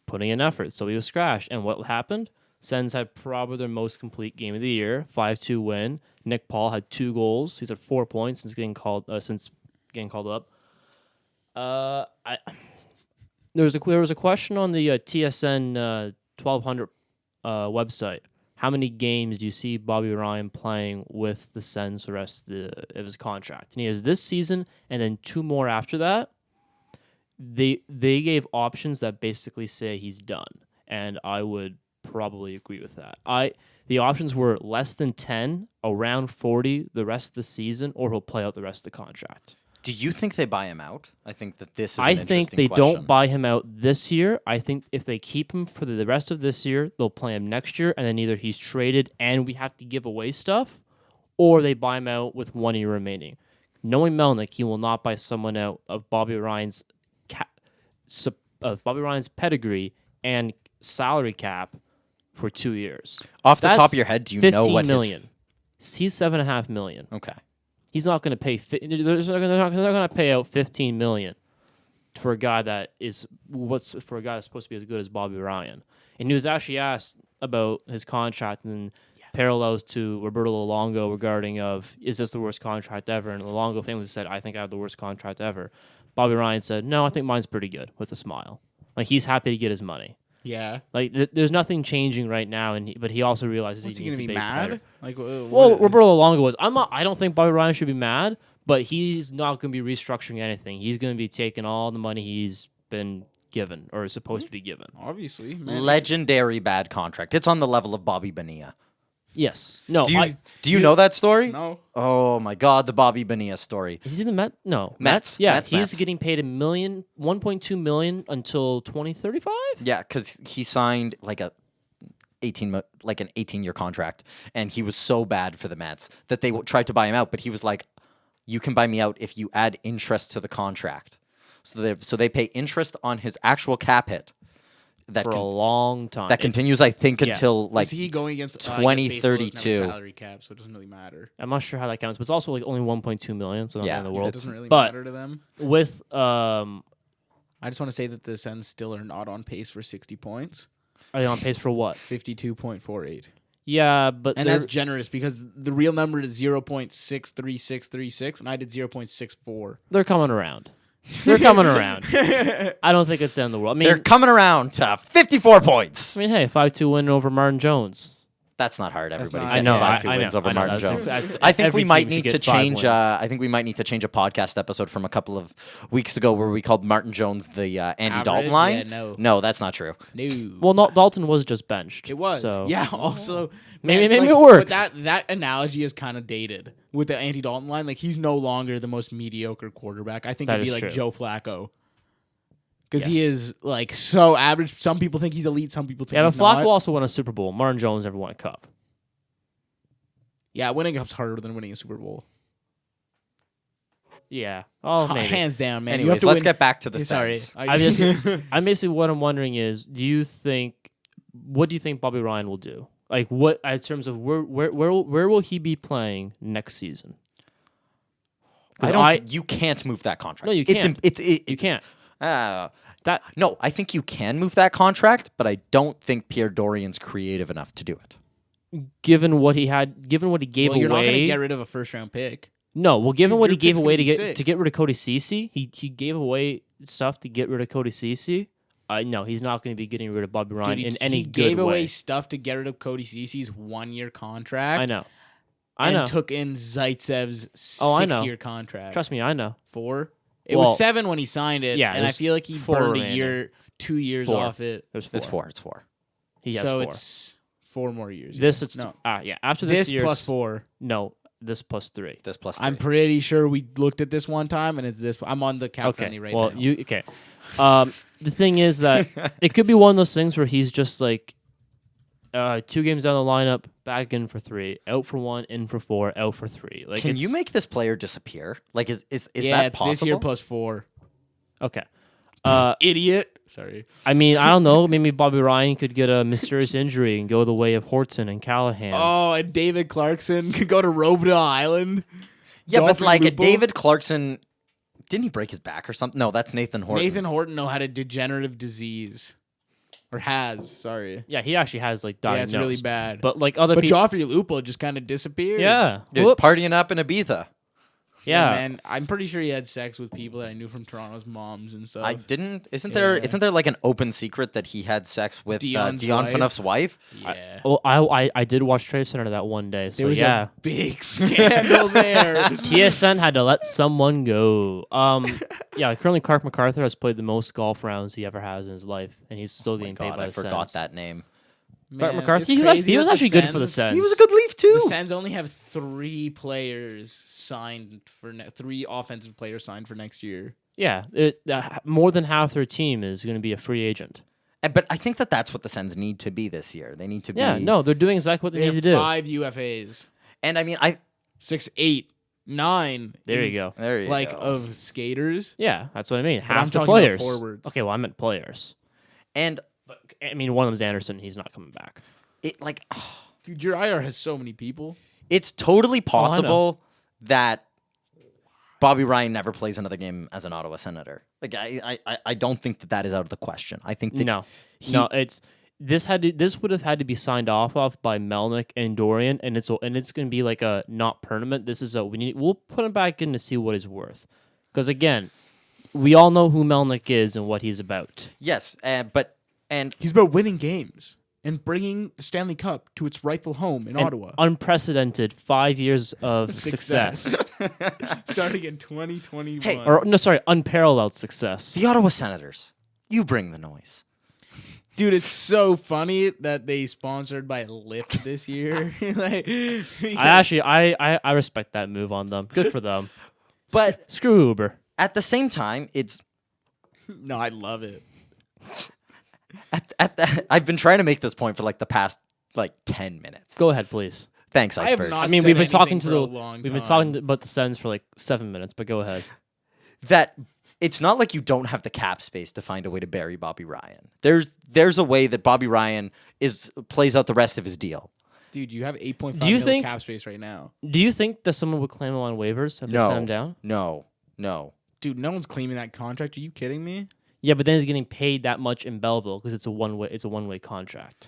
putting in effort. So he was scratched. And what happened? Sens had probably their most complete game of the year, 5-2 win. Nick Paul had 2 goals. He's at 4 points since getting called up. There was a question on the TSN 1200 website. How many games do you see Bobby Ryan playing with the Sens the rest of his contract? And he has this season and then 2 more after that. They gave options that basically say he's done, and I would probably agree with that. The options were less than 10, around 40 the rest of the season, or he'll play out the rest of the contract. Do you think they buy him out? I think that this is. I an think interesting they question. don't buy him out this year. I think if they keep him for the rest of this year, they'll play him next year, and then either he's traded and we have to give away stuff, or they buy him out with 1 year remaining. Knowing Melnick, he will not buy someone out of Bobby Ryan's pedigree and salary cap for 2 years. Off the top That's of your head, do you 15 know what million. He's $7.5 million. Okay. He's not going to pay. They're not going to pay out $15 million for a guy that is for a guy that's supposed to be as good as Bobby Ryan. And he was actually asked about his contract and parallels to Roberto Luongo regarding is this the worst contract ever? And Luongo famously said, "I think I have the worst contract ever." Bobby Ryan said, "No, I think mine's pretty good," with a smile. Like, he's happy to get his money. yeah. Like, there's nothing changing right now, but he also realizes What's he he needs gonna to be be mad? better. Like, Well, Roberto Luongo was. I don't think Bobby Ryan should be mad, but he's not going to be restructuring anything. He's going to be taking all the money he's been given or is supposed to be given. obviously, man. Legendary bad contract. It's on the level of Bobby Bonilla. Yes. No. Do you know that story? No. Oh my God, the Bobby Bonilla story. Is he the Met? No. Mets. Yeah. Mets, he's Mets. getting paid $1.2 million until 2035. Yeah, because he signed like an 18-year contract, and he was so bad for the Mets that they tried to buy him out. But he was like, "You can buy me out if you add interest to the contract." So they pay interest on his actual cap hit. That For a long time. that continues, I think, yeah. until like Is he going against 2032. salary cap, so it doesn't really matter. I'm not sure how that counts, but it's also like only 1.2 million, so not Yeah. in the Yeah, world. It doesn't really But matter to them. with I just want to say that the Sens still are not on pace for 60 points. are they on pace for what? 52.48. Yeah, but And they're- that's generous because the real number is 0.63636, and I did 0.64. they're coming around. They're coming around. I don't think it's the end of the world. I mean, they're coming around to 54 points. hey, 5-2 win over Martin Jones. That's not hard. Everybody's not- getting I know, 5-2 I wins know, over I know. Martin That's Jones. exact- I think every we might team should need to get 5 change. wins. I think we might need to change a podcast episode from a couple of weeks ago where we called Martin Jones the Andy Average? Dalton line. Yeah, no. No, that's not true. No. Well, Dalton was just benched. It was. So. Yeah, also. Maybe like, it works. But that analogy is kind of dated with the Andy Dalton line. Like, he's no longer the most mediocre quarterback. I think That it'd be is like true. Joe Flacco. Because he Yes. is, like, so average. Some people think he's elite. Some people think Yeah, he's but Flacco not. also won a Super Bowl. Martin Jones never won a cup. Yeah, winning a cup's harder than winning a Super Bowl. Yeah. Oh, maybe. Hands down, man. You have Anyways, to let's win. get back to the Sorry. Sens. I'm basically what I'm wondering is, what do you think Bobby Ryan will do? Like, what in terms of where will he be playing next season? You can't move that contract. No, you can't. You can't. That No, I think you can move that contract, but I don't think Pierre Dorian's creative enough to do it. given what he gave Well, you're not going to away. get rid of a first-round pick. No, well, given what Your he gave pick's away gonna be sick. to get rid of Cody Ceci, he gave away stuff to get rid of Cody Ceci. No, he's not going to be getting rid of Bobby Ryan Dude, in any he good gave away way. stuff to get rid of Cody Ceci's 1-year contract. I know. and took in Zaitsev's Oh, I know. 6-year contract. Trust me, I know. 4? It was 7 when he signed it. Yeah, and I there's feel like he 4 burned remaining. 2 years 4. off it. There's 4. It's 4. It's 4. He has So 4. it's 4 more years. This yeah. it's no. yeah. After this year, plus 4. No, this plus 3. This plus 3. I'm pretty sure we looked at this one time, and it's this. I'm on the cap friendly right now. Okay. The thing is that it could be one of those things where he's just like 2 games down the lineup, back in for 3, out for 1, in for 4, out for 3. Like, Can you make this player disappear? Like, is yeah, that it's possible? this year plus 4. Okay. Idiot. Sorry. I mean, I don't know. Maybe Bobby Ryan could get a mysterious injury and go the way of Horton and Callahan. Oh, and David Clarkson could go to Robidoux Island. Yeah, but Dolphin like Lupo? David Clarkson, didn't he break his back or something? No, that's Nathan Horton. Nathan Horton had a degenerative disease. Or has, sorry. Yeah, he actually has like Yeah, diagnosed. it's really bad. But like other But people, Joffrey Lupo just kind of disappeared. yeah, Dude, whoops. partying up in Ibiza. Yeah, man. I'm pretty sure he had sex with people that I knew from Toronto's moms and stuff. I didn't. Isn't Yeah. there like an open secret that he had sex with Dion's Dion wife? Phaneuf's wife? Yeah. Well, I did watch Trade Center that one day. So There was yeah, a big scandal there. TSN had to let someone go. Yeah, currently Clark MacArthur has played the most golf rounds he ever has in his life, and he's still getting paid God, by I the forgot Sens. that name. Clark Man, MacArthur, it's he was crazy that actually the good for the Sens- Sens. He was a good Leaf too. The Sens only have 3 players signed for 3 offensive players signed for next year. Yeah, more than half their team is going to be a free agent. But I think that's what the Sens need to be this year. They need to be. Yeah, no, they're doing exactly what they They need have to do. 5 UFAs. And I mean, 6, 8, 9. There you go. there you Like go. of skaters. Yeah, that's what I mean. I'm Half the talking about players. forwards. Okay, well, I meant players. And But I mean, one of them's Anderson. He's not coming back. it like Dude, your IR has so many people. it's totally know. possible that Bobby Ryan never plays another game as an Ottawa Senator. Like I don't think that is out of the question. I think that No, this would have had to be signed off by Melnick and Dorian, and it's going to be like a not permanent. This is we'll put him back in to see what he's worth, because again, we all know who Melnick is and what he's about. yes, and He's about winning games and bringing the Stanley Cup to its rightful home in An Ottawa. unprecedented 5 years of success. Starting in 2021. Hey, Or no, sorry, unparalleled success. the Ottawa Senators, you bring the noise. Dude, it's so funny that they sponsored by Lyft this year. I respect that move on them. Good for them. But Screw Uber. at the same time, it's no, I love it. I've been trying to make this point for like the past like 10 minutes. Go ahead, please. Thanks, I have Icebergs. not I mean, said we've been talking anything to for the a long we've been time. talking about the Sens for like 7 minutes, but go ahead. That it's not like you don't have the cap space to find a way to bury Bobby Ryan. There's a way that Bobby Ryan plays out the rest of his deal. Dude, you have 8.5 Do you mil think- cap space right now. Do you think that someone would claim him on waivers if they sent him down? No. Dude, no one's claiming that contract. Are you kidding me? Yeah, but then he's getting paid that much in Belleville because it's a one-way contract.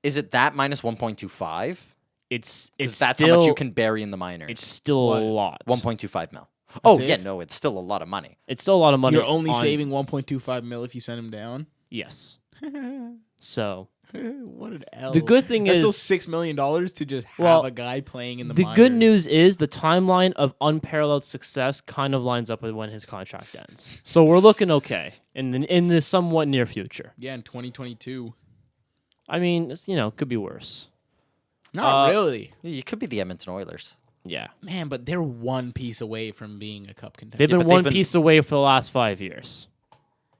Is it that minus 1.25? It's That's still, how much you can bury in the minors. It's still What? a lot. 1.25 mil. Oh, it? yeah, no, it's still a lot of money. It's still a lot of money. You're only on- saving 1.25 mil if you send him down. Yes. So What an L. the good thing That's is still $6 million to just have Well, a guy playing in the the minors. good news is the timeline of unparalleled success kind of lines up with when his contract ends. So we're looking okay in the somewhat near future. Yeah, in 2022. I mean, could be worse. Not really. You could be the Edmonton Oilers. Yeah. Man, but they're one piece away from being a cup contender. They've been but one they've been- piece away for the last 5 years.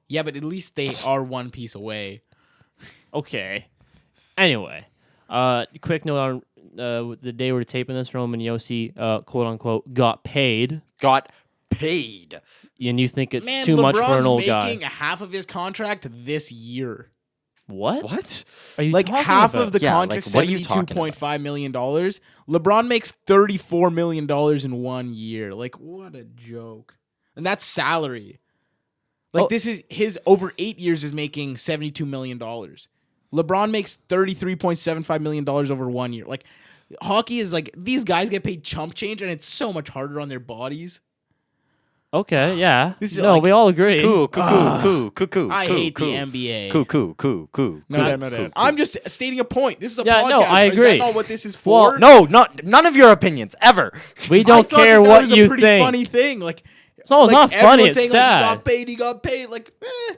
Yeah, but at least they are one piece away. Okay. Anyway, quick note on the day we're taping this, Roman Yossi, quote unquote, got paid. Got paid. And you think it's Man, too much for LeBron's an old making guy. half of his contract this year. What? What? Are you Like talking half about? of the Yeah, contract, like, what are you talking $72.5 million. LeBron makes $34 million in 1 year. Like, what a joke. And that's salary. Like, Oh. this is his over 8 years is making $72 million. LeBron makes $33.75 million over 1 year. Like, hockey is like, these guys get paid chump change, and it's so much harder on their bodies. Okay, yeah. This is No, like- we all agree. Cool. I hate the NBA. Cool. No. I'm just stating a point. This is a Yeah, podcast. no, I Is agree. that not what this is for? Well, No, none of your opinions ever. We I don't thought care that what was a you pretty think. funny thing. Like, So it's not funny. everyone's It's saying, like, sad. he got paid. Like,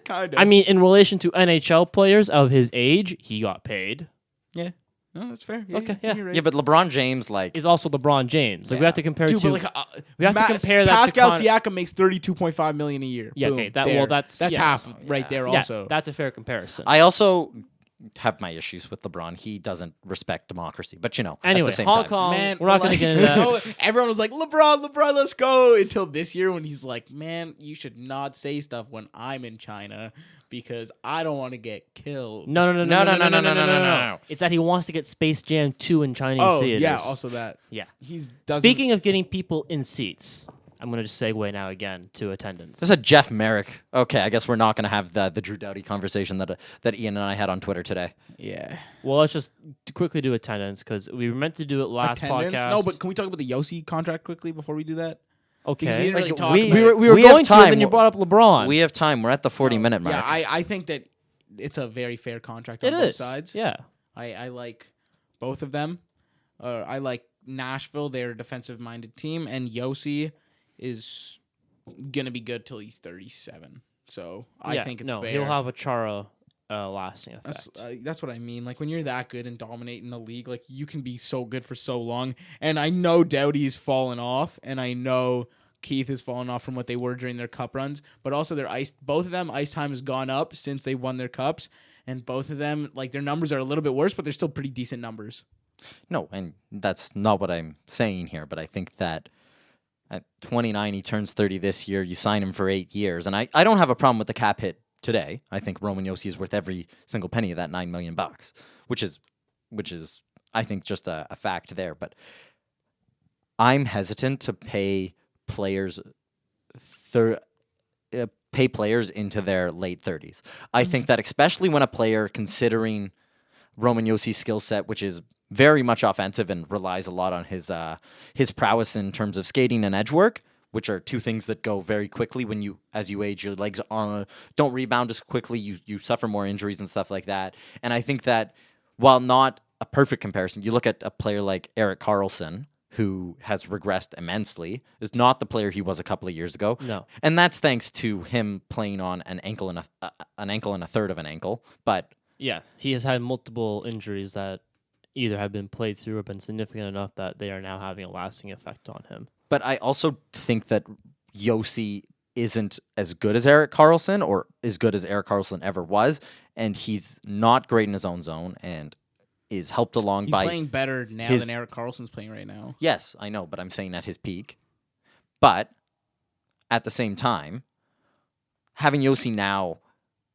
kind of. I mean, in relation to NHL players of his age, he got paid. yeah. No, that's fair. Okay, yeah. You're right. Yeah, but LeBron James, like, Is also LeBron James. Like we have to compare Dude, to. but like, we have to compare that to Pascal Con- Siakam makes $32.5 million a year. Yeah, Boom, okay, that- there. well, that's- yes. half right there. yeah, Also, that's a fair comparison. I also have my issues with LeBron. He doesn't respect democracy. But, at Anyway, the same Hong time. Kong. man, we're not going to get into that. no, everyone was like, LeBron, let's go. Until this year, when he's like, man, you should not say stuff when I'm in China because I don't want to get killed. No. No. It's that he wants to get Space Jam 2 in Chinese Oh theaters. yeah, also that. Yeah. He's Speaking of getting people in seats, I'm going to just segue now again to attendance. This is a Jeff Merrick. Okay, I guess we're not going to have the Drew Doughty conversation that Ian and I had on Twitter today. yeah. Well, let's just quickly do attendance because we were meant to do it last Attendance? podcast. No, but can we talk about the Yossi contract quickly before we do that? okay. Because we didn't really talk we- about We were, it. we were We have going to, and then time. you brought up LeBron. We have time. We're at the 40-minute mark. Yeah, I think that it's a very fair contract on it both is. sides. Yeah. I like both of them. I like Nashville. They're a defensive-minded team, and Yossi is gonna be good till he's 37. So I think it's fair. He'll have a Chara lasting effect. That's what I mean. Like when you're that good and dominating the league, like you can be so good for so long. And I know Doughty's fallen off, and I know Keith has fallen off from what they were during their cup runs. But also both of them ice time has gone up since they won their cups, and both of them like their numbers are a little bit worse, but they're still pretty decent numbers. No, and that's not what I'm saying here, but I think that at 29, he turns 30 this year. You sign him for 8 years. And I don't have a problem with the cap hit today. I think Roman Yossi is worth every single penny of that $9 million, which is I think, just a fact there. But I'm hesitant to pay players into their late 30s. I think that especially when a player considering Roman Yossi's skill set, which is very much offensive and relies a lot on his prowess in terms of skating and edge work, which are two things that go very quickly as you age. Your legs don't rebound as quickly. You suffer more injuries and stuff like that. And I think that while not a perfect comparison, you look at a player like Erik Karlsson, who has regressed immensely, is not the player he was a couple of years ago. No. And that's thanks to him playing on an ankle and a third of an ankle. But Yeah, he has had multiple injuries that either have been played through or been significant enough that they are now having a lasting effect on him. But I also think that Yossi isn't as good as Erik Karlsson or as good as Erik Karlsson ever was, and he's not great in his own zone and is helped along He's by playing better now than Erik Karlsson's playing right now. Yes, I know, but I'm saying at his peak. But at the same time, having Yossi now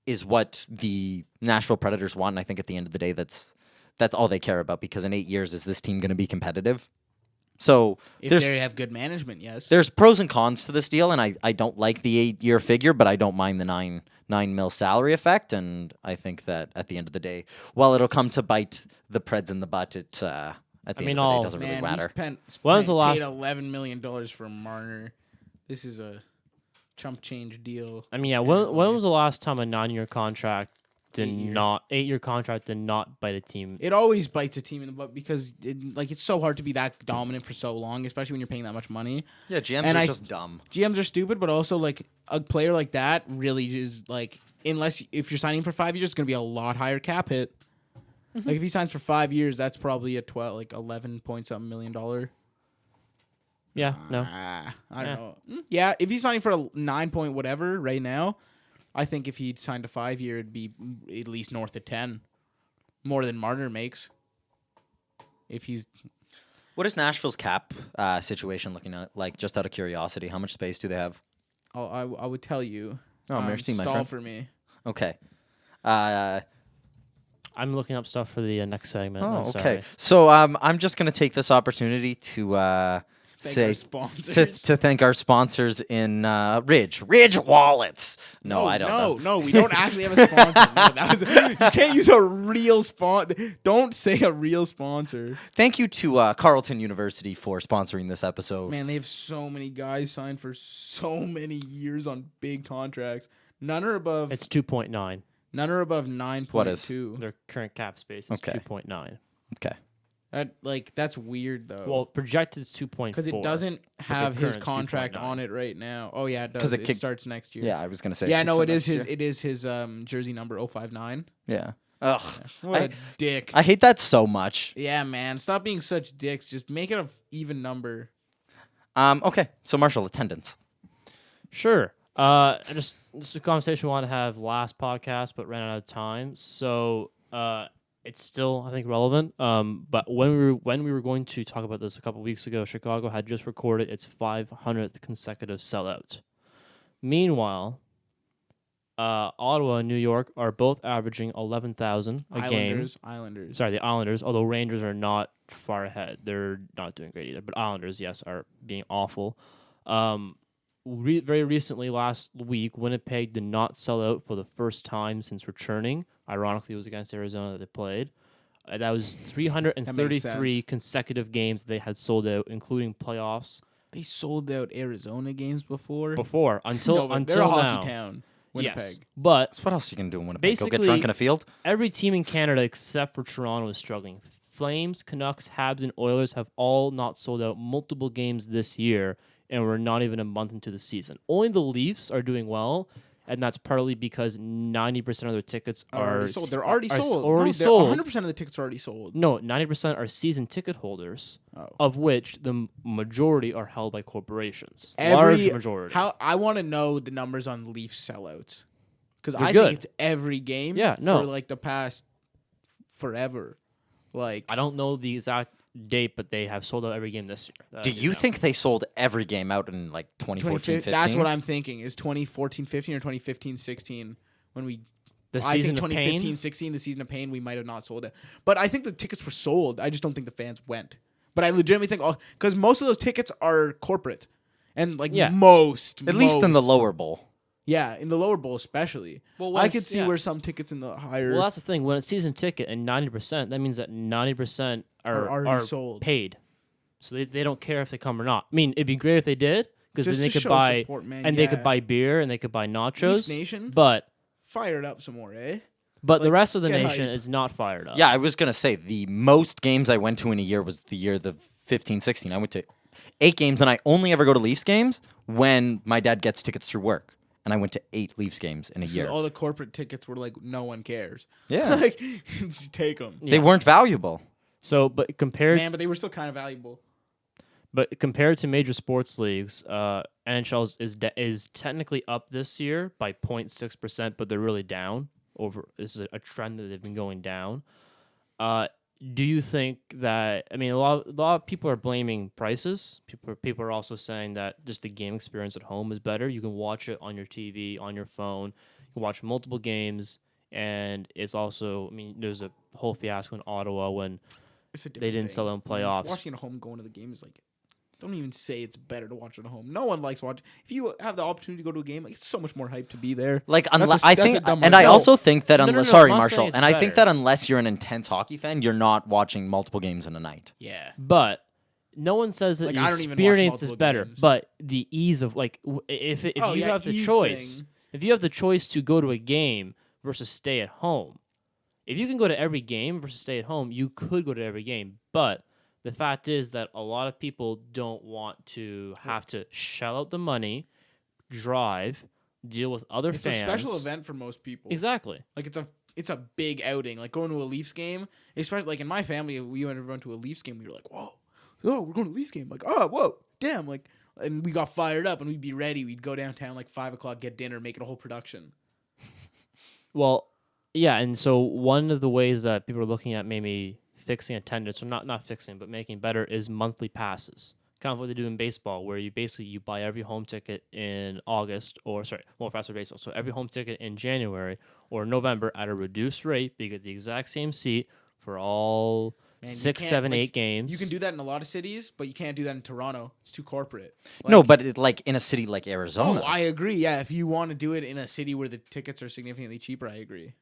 is what the Nashville Predators want, and I think at the end of the day that's all they care about, because in 8 years, is this team going to be competitive? So If there's they have good management, yes. there's pros and cons to this deal, and I don't like the 8-year figure, but I don't mind the nine mil salary effect, and I think that at the end of the day, while it'll come to bite the Preds in the butt, at the end of the day, it doesn't really matter. When's the last- paid $11 million for Marner. This is a chump change deal. I mean, yeah, when was the last time a 9-year contract 8-year. 8-year contract did not bite a team? It always bites a team in the butt because it's so hard to be that dominant for so long, especially when you're paying that much money. Yeah, GMs And are I- just dumb. GMs are stupid, but also like a player like that really is like, if you're signing for 5 years, it's gonna be a lot higher cap hit. Like if he signs for 5 years, that's probably a 11 point something $million. Yeah, no. I don't Yeah. know. Yeah, if he's signing for a 9 point whatever right now, I think if he'd signed a 5 year, it'd be at least north of 10, more than Marner makes. If he's What is Nashville's cap situation looking at? Like, just out of curiosity, how much space do they have? I would tell you. Oh, merci, my stall friend. for me. Okay. I'm looking up stuff for the next segment. Oh, I'm okay. sorry. So I'm just going to take this opportunity to Thank say our sponsors. to thank our sponsors in Ridge Wallets. No, I don't know. No, we don't actually have a sponsor. You can't use a real sponsor. Don't say a real sponsor. Thank you to Carleton University for sponsoring this episode. Man, they have so many guys signed for so many years on big contracts. None are above. It's 2.9. None are above 9.2. What is? Their current cap space is Okay. 2.9. Okay. That's weird though. Well, projected is 2.4 because it doesn't have his current contract 2.9. on it right now. Oh yeah, it does. 'Cause It starts next year. Yeah, I was gonna say. Yeah, kicks no, in it is next his. year. It is his jersey number 059. Yeah. Ugh. What a dick. I hate that so much. Yeah, man, stop being such dicks. Just make it a even number. Okay, so Marshall, attendance. Sure. Just this is a conversation we want to have last podcast, but ran out of time. So it's still, I think, relevant. But when we were going to talk about this a couple weeks ago, Chicago had just recorded its 500th consecutive sellout. Meanwhile, Ottawa and New York are both averaging 11,000 a game. Islanders. Sorry, the Islanders. Although Rangers are not far ahead, they're not doing great either. But Islanders, yes, are being awful. Very recently, last week, Winnipeg did not sell out for the first time since returning. Ironically, it was against Arizona that they played. That was 333 consecutive games they had sold out, including playoffs. They sold out Arizona games before. Until they're a hockey now. town. Winnipeg. Yes, but So what else you can do in Winnipeg? Go get Basically- drunk in a field? every team in Canada except for Toronto is struggling. Flames, Canucks, Habs, and Oilers have all not sold out multiple games this year, and we're not even a month into the season. Only the Leafs are doing well, and that's partly because 90% of their tickets are already sold. They're already sold. Already sold. 100% of the tickets are already sold. No, 90% are season ticket holders, Oh. of which the majority are held by corporations. Large majority. How I want to know the numbers on Leafs sellouts because They're I good. think it's every game. Yeah, no. for like the past forever. Like I don't know the exact date, but they have sold out every game this year. That Do I do you know. think they sold every game out in like 2014, 15? That's what I'm thinking. Is 2014, 15 or 2015, 16 when we. the I season think of 2015, pain? 16, the season of pain, we might have not sold it. But I think the tickets were sold. I just don't think the fans went. But I legitimately think because most of those tickets are corporate, and like Yeah. At least in the lower bowl. Yeah, in the lower bowl especially. Well, I when could it's- see yeah. where some tickets in the higher Well, that's the thing. When it's season ticket and 90%, that means that 90% Are are already sold. paid. So they don't care if they come or not. I mean, it'd be great if they did, because then Just they to could show buy support, man, and they yeah. could buy beer and they could buy nachos. Leafs Nation? But fire it up some more, eh? the Like, rest of the get nation hype. is not fired up. Yeah, I was going to say the most games I went to in a year was the year the 15, 16. I went to 8 games, and I only ever go to Leafs games when my dad gets tickets through work. And I went to 8 Leafs games in a year. All the corporate tickets were like, no one cares. Yeah. like, just take them. They weren't valuable. So, but compared Man, but they were still kind of valuable. to major sports leagues, NHL is technically up this year by 0.6%, but they're really down. This is a trend that they've been going down. Do you think that? I mean, a lot of people are blaming prices. People are also saying that just the game experience at home is better. You can watch it on your TV, on your phone. You can watch multiple games, and it's also. I mean, there's a whole fiasco in Ottawa when It's a they different didn't thing. sell out in Man, playoffs. Watching at home, going to the game is like, don't even say it's better to watch at home. No one likes watching. If you have the opportunity to go to a game, like, it's so much more hype to be there. Like, That's unless a- I that's a think, dumb and I argument. also think that No, unless, no, sorry, I'm not Marshall, saying it's and I think better. that unless you're an intense hockey fan, you're not watching multiple games in a night. Yeah. But no one says that Like, the I don't even watch experience is multiple better. games. But the ease of if Oh, you yeah, have the ease choice, thing. if you have the choice to go to a game versus stay at home, if you can go to every game versus stay at home, you could go to every game. But the fact is that a lot of people don't want to have to shell out the money, drive, deal with other It's fans. a special event for most people. Exactly. Like it's a big outing. Like going to a Leafs game, especially like in my family, we went to a Leafs game. We were like, whoa, we're going to a Leafs game. Like, oh, whoa, damn, like, and we got fired up and we'd be ready. We'd go downtown like 5:00, get dinner, make it a whole production. Well, yeah, and so one of the ways that people are looking at maybe fixing attendance, or not fixing, but making better, is monthly passes. Kind of what they do in baseball, where you buy every home ticket in August, or sorry, more faster baseball. So every home ticket in January or November at a reduced rate, but you get the exact same seat for all Man, you 6, can't, 7, like, 8 games. You can do that in a lot of cities, but you can't do that in Toronto. It's too corporate. No, but like in a city like Arizona. Oh, I agree. Yeah, if you want to do it in a city where the tickets are significantly cheaper, I agree.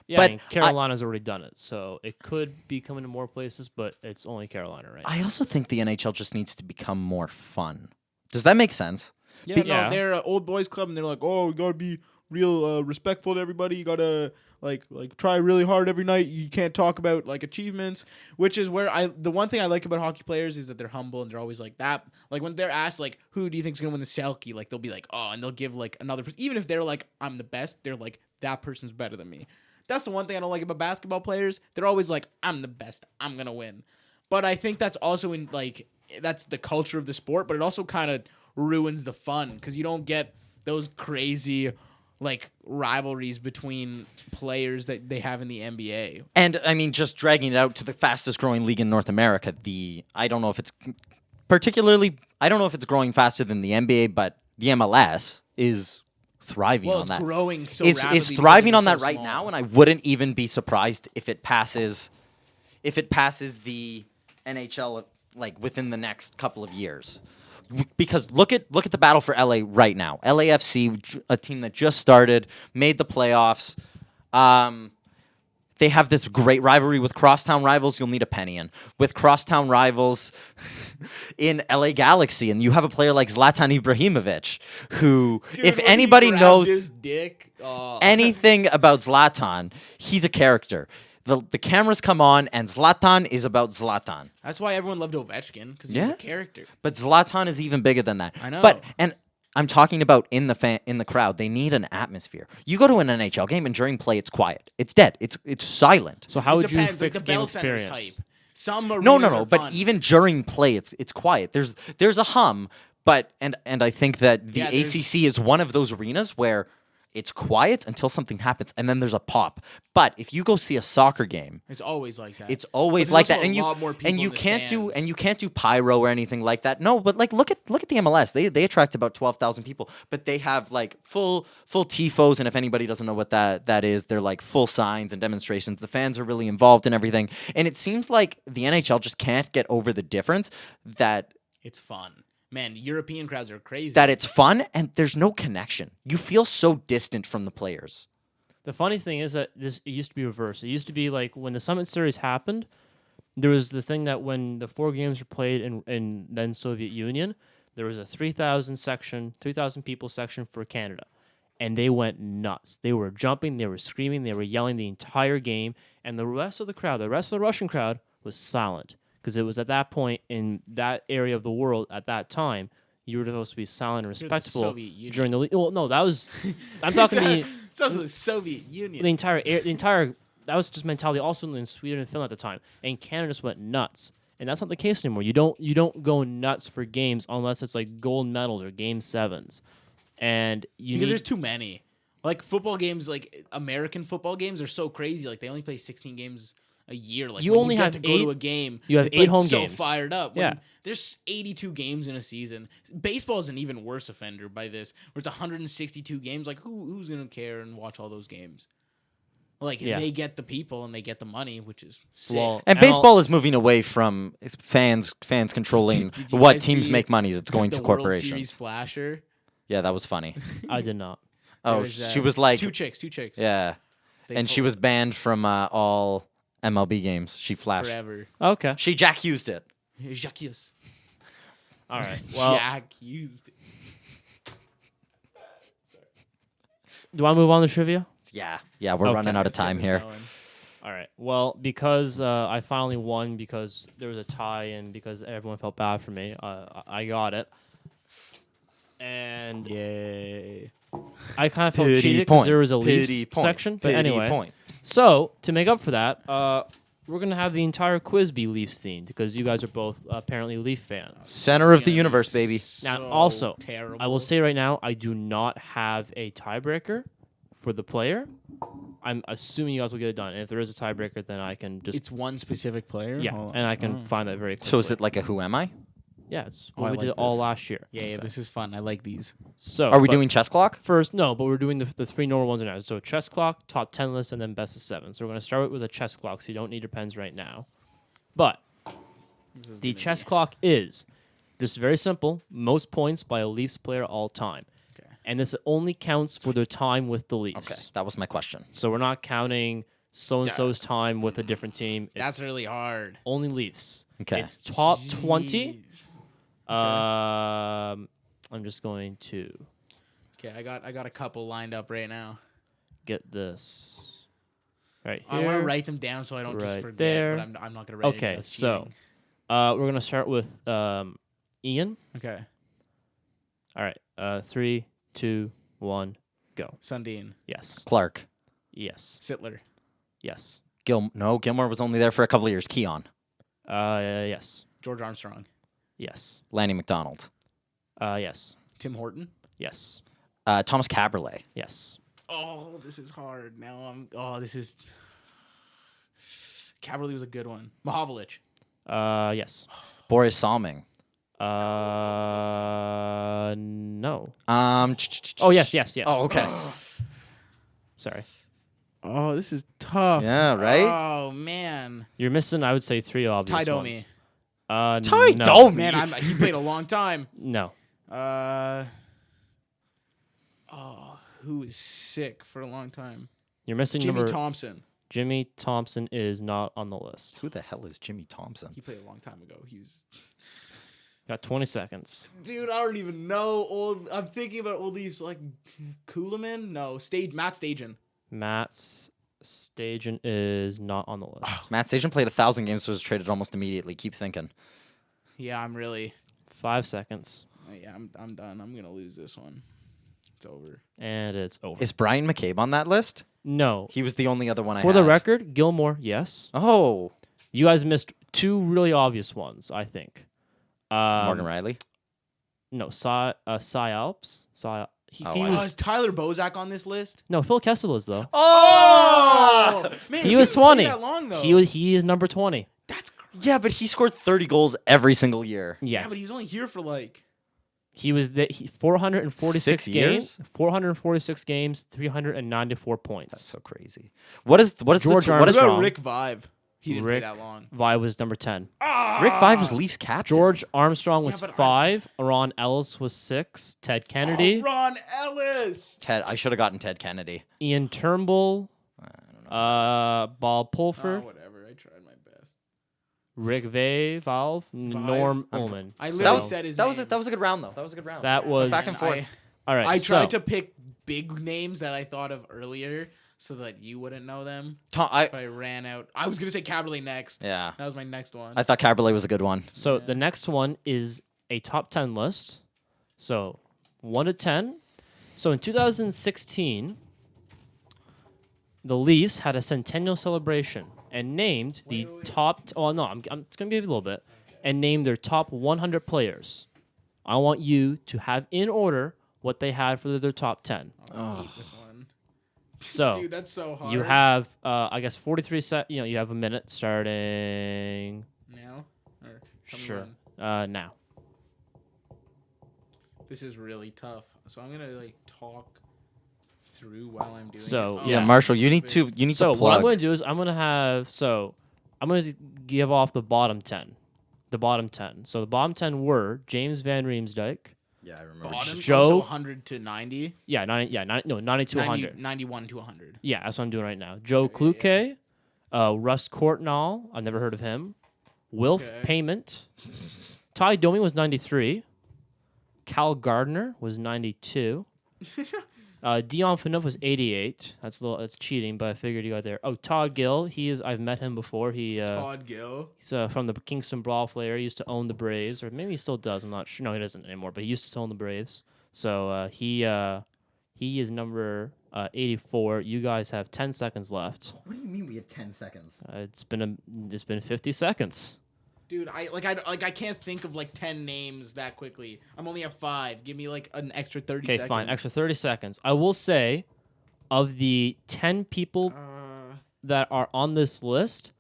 Yeah, but I mean, Carolina's already done it, so it could be coming to more places, but it's only Carolina right now. I also think the NHL just needs to become more fun. Does that make sense? Yeah, Yeah. no, they're an old boys club, and they're like, oh, we gotta be real respectful to everybody. You gotta like try really hard every night. You can't talk about like achievements, which is where the one thing I like about hockey players is that they're humble and they're always like that. Like when they're asked like who do you think's gonna win the Selkie, like they'll be like, oh, and they'll give like another person, even if they're like I'm the best, they're like that person's better than me. That's the one thing I don't like about basketball players. They're always like I'm the best, I'm gonna win. But I think that's also in like that's the culture of the sport, but it also kind of ruins the fun because you don't get those crazy like rivalries between players that they have in the NBA. And I mean, just dragging it out to the fastest growing league in North America. I don't know if it's growing faster than the NBA, but the MLS is thriving on that. Growing so It's rapidly. thriving on because that it's so right small. now, and I wouldn't even be surprised if it passes the NHL like within the next couple of years. Because look at the battle for LA right now. LAFC, a team that just started, made the playoffs. They have this great rivalry with crosstown rivals. You'll need a penny in with crosstown rivals in LA Galaxy, and you have a player like Zlatan Ibrahimovic, who, Dude, if when he anybody grabbed knows his dick, anything about Zlatan, he's a character. The cameras come on, and Zlatan is about Zlatan. that's why everyone loved Ovechkin because he's Yeah. a character. But Zlatan is even bigger than that. I know. And I'm talking about in the crowd. They need an atmosphere. You go to an NHL game and during play, it's quiet. It's dead. It's silent. So how It would you depends. fix Like the game Bell Center's experience? hype. Some arenas No. are But fun. even during play, it's quiet. There's a hum. But and I think that the Yeah, there's- ACC is one of those arenas where it's quiet until something happens, and then there's a pop. But if you go see a soccer game, it's always like that. it's always But like there's that, also and a lot more people in the stands. you can't do pyro or anything like that. No, but like look at the MLS. They attract about 12,000 people, but they have like full tifos, and if anybody doesn't know what that is, they're like full signs and demonstrations. The fans are really involved in everything, and it seems like the NHL just can't get over the difference that It's fun. Man, European crowds are crazy. it's fun and there's no connection. You feel so distant from the players. The funny thing is that it used to be reversed. It used to be like when the Summit Series happened, there was the thing that when the 4 games were played in then Soviet Union, there was a 3,000 people section for Canada. And they went nuts. They were jumping, they were screaming, they were yelling the entire game. And the rest of the crowd, the rest of the Russian crowd, was silent. Because it was at that point in that area of the world at that time, you were supposed to be silent and the respectful Soviet Union. during the. Well, no, that was. I'm talking It's also the Soviet Union. the entire. That was just mentality. Also in Sweden and Finland at the time, and Canada just went nuts. And that's not the case anymore. You don't go nuts for games unless it's like gold medals or game 7s, and because there's too many. Like football games, like American football games are so crazy. Like they only play 16 games a year. Like You when only get have to go 8 to a game. you have it's 8 like home so games. fired up. When Yeah. There's 82 games in a season. Baseball is an even worse offender by this, where it's 162 games. Like who's gonna care and watch all those games? Like Yeah. they get the people and they get the money, which is sick. Well, And baseball is moving away from fans controlling Did you what guys teams see make money. It's going the to World corporations. Series flasher. Yeah, that was funny. I did not. Oh, There's, she was like, two chicks. yeah, They and she full- was banned from all MLB games. She flashed. forever. Okay. She Jack used it. Jacques Hughes. All right. Well, Jack used it. do I move on to trivia? Yeah, we're Okay. running out of Let's get time this here. going. All right. Well, because I finally won because there was a tie and because everyone felt bad for me, I got it. And Yay. I kind of felt Pity cheated because point. there was a Pity Leafs point. section. But Pity anyway, point. so to make up for that, we're going to have the entire quiz be Leafs themed because you guys are both apparently Leaf fans. Center of the Gonna be universe, baby. Now, so also, terrible. I will say right now, I do not have a tiebreaker for the player. I'm assuming you guys will get it done. And if there is a tiebreaker, then I can just It's one specific player. yeah, Hold on. and I can find that very quickly. So is it like a who am I? Yeah, it's Oh, what I we like did all this. last year. Yeah, this is fun. I like these. So Are we but doing chess clock? first? No, but we're doing the 3 normal ones right now. So chess clock, top 10 list, and then best of 7. So we're gonna start with a chess clock. So you don't need your pens right now. But the chess clock is just very simple. Most points by a Leafs player all time. Okay. And this only counts for their time with the Leafs. Okay, that was my question. So we're not counting so and so's time with a different team. It's That's really hard. only Leafs. Okay. It's top 20. Jeez. I'm just going to Okay, I got a couple lined up right now. Get this. Right I here. want to write them down so I don't just Right forget. there. But I'm not gonna write. Okay, it. That's so cheating. we're gonna start with Ian. Okay, All right. 3, 2, 1, go. Sundin, Yes. Clark. Yes. Sittler, Yes. Gilmore was only there for a couple of years. Keon. Yes. George Armstrong, Yes. Lanny McDonald. Yes. Tim Horton. Yes. Thomas Caberlet. Yes. Oh, this is hard. Now this is. Cavalry was a good one. Mahovlich. Yes. Boris Salming. No. Oh, Yes. Oh, okay. Sorry. Oh, this is tough. Yeah, right? Oh man, You're missing, I would say, 3 obvious Ty ones. Domi. Ty no. Domi. Man, he played a long time. No. Who is sick for a long time? You're missing Jimmy number... Thompson. Jimmy Thompson is not on the list. Who the hell is Jimmy Thompson? He played a long time ago. Got 20 seconds. Dude, I don't even know. I'm thinking about all these like Kuhlman. No, Matt Stajan. Matt's Stajan is not on the list. Matt Stajan played 1,000 games, so was traded almost immediately. Keep thinking. Yeah, I'm really. 5 seconds. Yeah, I'm done. I'm gonna lose this one. It's over. And it's over. Is Brian McCabe on that list? No. He was the only other one I For had. the record, Gilmore, yes. Oh. You guys missed 2 really obvious ones, I think. Morgan Riley? No, Cy Alps. He Oh, was Is Tyler Bozak on this list? no Phil Kessel is though. Oh, man, He was didn't play 20. That long, though. He is number 20. That's crazy. Yeah, but he scored 30 goals every single year. Yeah, Yeah, but he was only here for like. he was 446 6 games. years? 446 games, 394 points. That's so crazy. What is George what is What Armstrong. about Rick Vive? He didn't Rick play that long. Vi was number 10. Rick Vide was Leafs captain. George Armstrong was but 5. Ron Ellis was 6. Ted Kennedy. Ron Ellis. Ted. I should have gotten Ted Kennedy. Ian Turnbull. Bob Pulford. Whatever. I tried my best. Rick Valve. Norm Ullman. I So literally said his That name. was a good round though. That was a good round. that was back and forth. all right. I tried so, to pick big names that I thought of earlier so that you wouldn't know them. But I ran out. I was gonna say Caberlet next. Yeah. That was my next one. I thought Caberlet was a good one. So the next one is a top 10 list. So 1 to 10. So in 2016, the Leafs had a centennial celebration and named the top. Oh no, I'm gonna give you a little bit, and named their top 100 players. I want you to have in order what they had for their top 10. I hate this one. So Dude, that's so hard. you have, I guess, 43 set. You have a minute starting now. Or tell me sure when. now. This is really tough. So I'm gonna like talk through while I'm doing. So, it. Yeah, Yeah. Marshall, you need to So plug. what I'm going to do is I'm going to give off the bottom 10. The bottom 10. So the bottom 10 were James Van Riemsdyk. Yeah, I remember. Bottom, Joe- so 100 to 90. Yeah, 90 to 90, 100. 91 to 100. Yeah, that's what I'm doing right now. Joe Kluke, Russ Courtnall, I've never heard of him. Wilf Okay. Payment. Ty Domi was 93. Cal Gardner was 92. Dion Phaneuf was 88. That's cheating, but I figured you got there. Oh, Todd Gill, I've met him before. Todd Gill. He's from the Kingston Brawl Flair. He used to own the Braves, or maybe he still does. I'm not sure. No, he doesn't anymore, but he used to own the Braves. So he is number 84. You guys have 10 seconds left. What do you mean we have 10 seconds? It's been 50 seconds. Dude, I can't think of like 10 names that quickly. I'm only at 5. Give me like an extra 30 Okay, seconds. fine. Extra 30 seconds. I will say, of the 10 people that are on this list,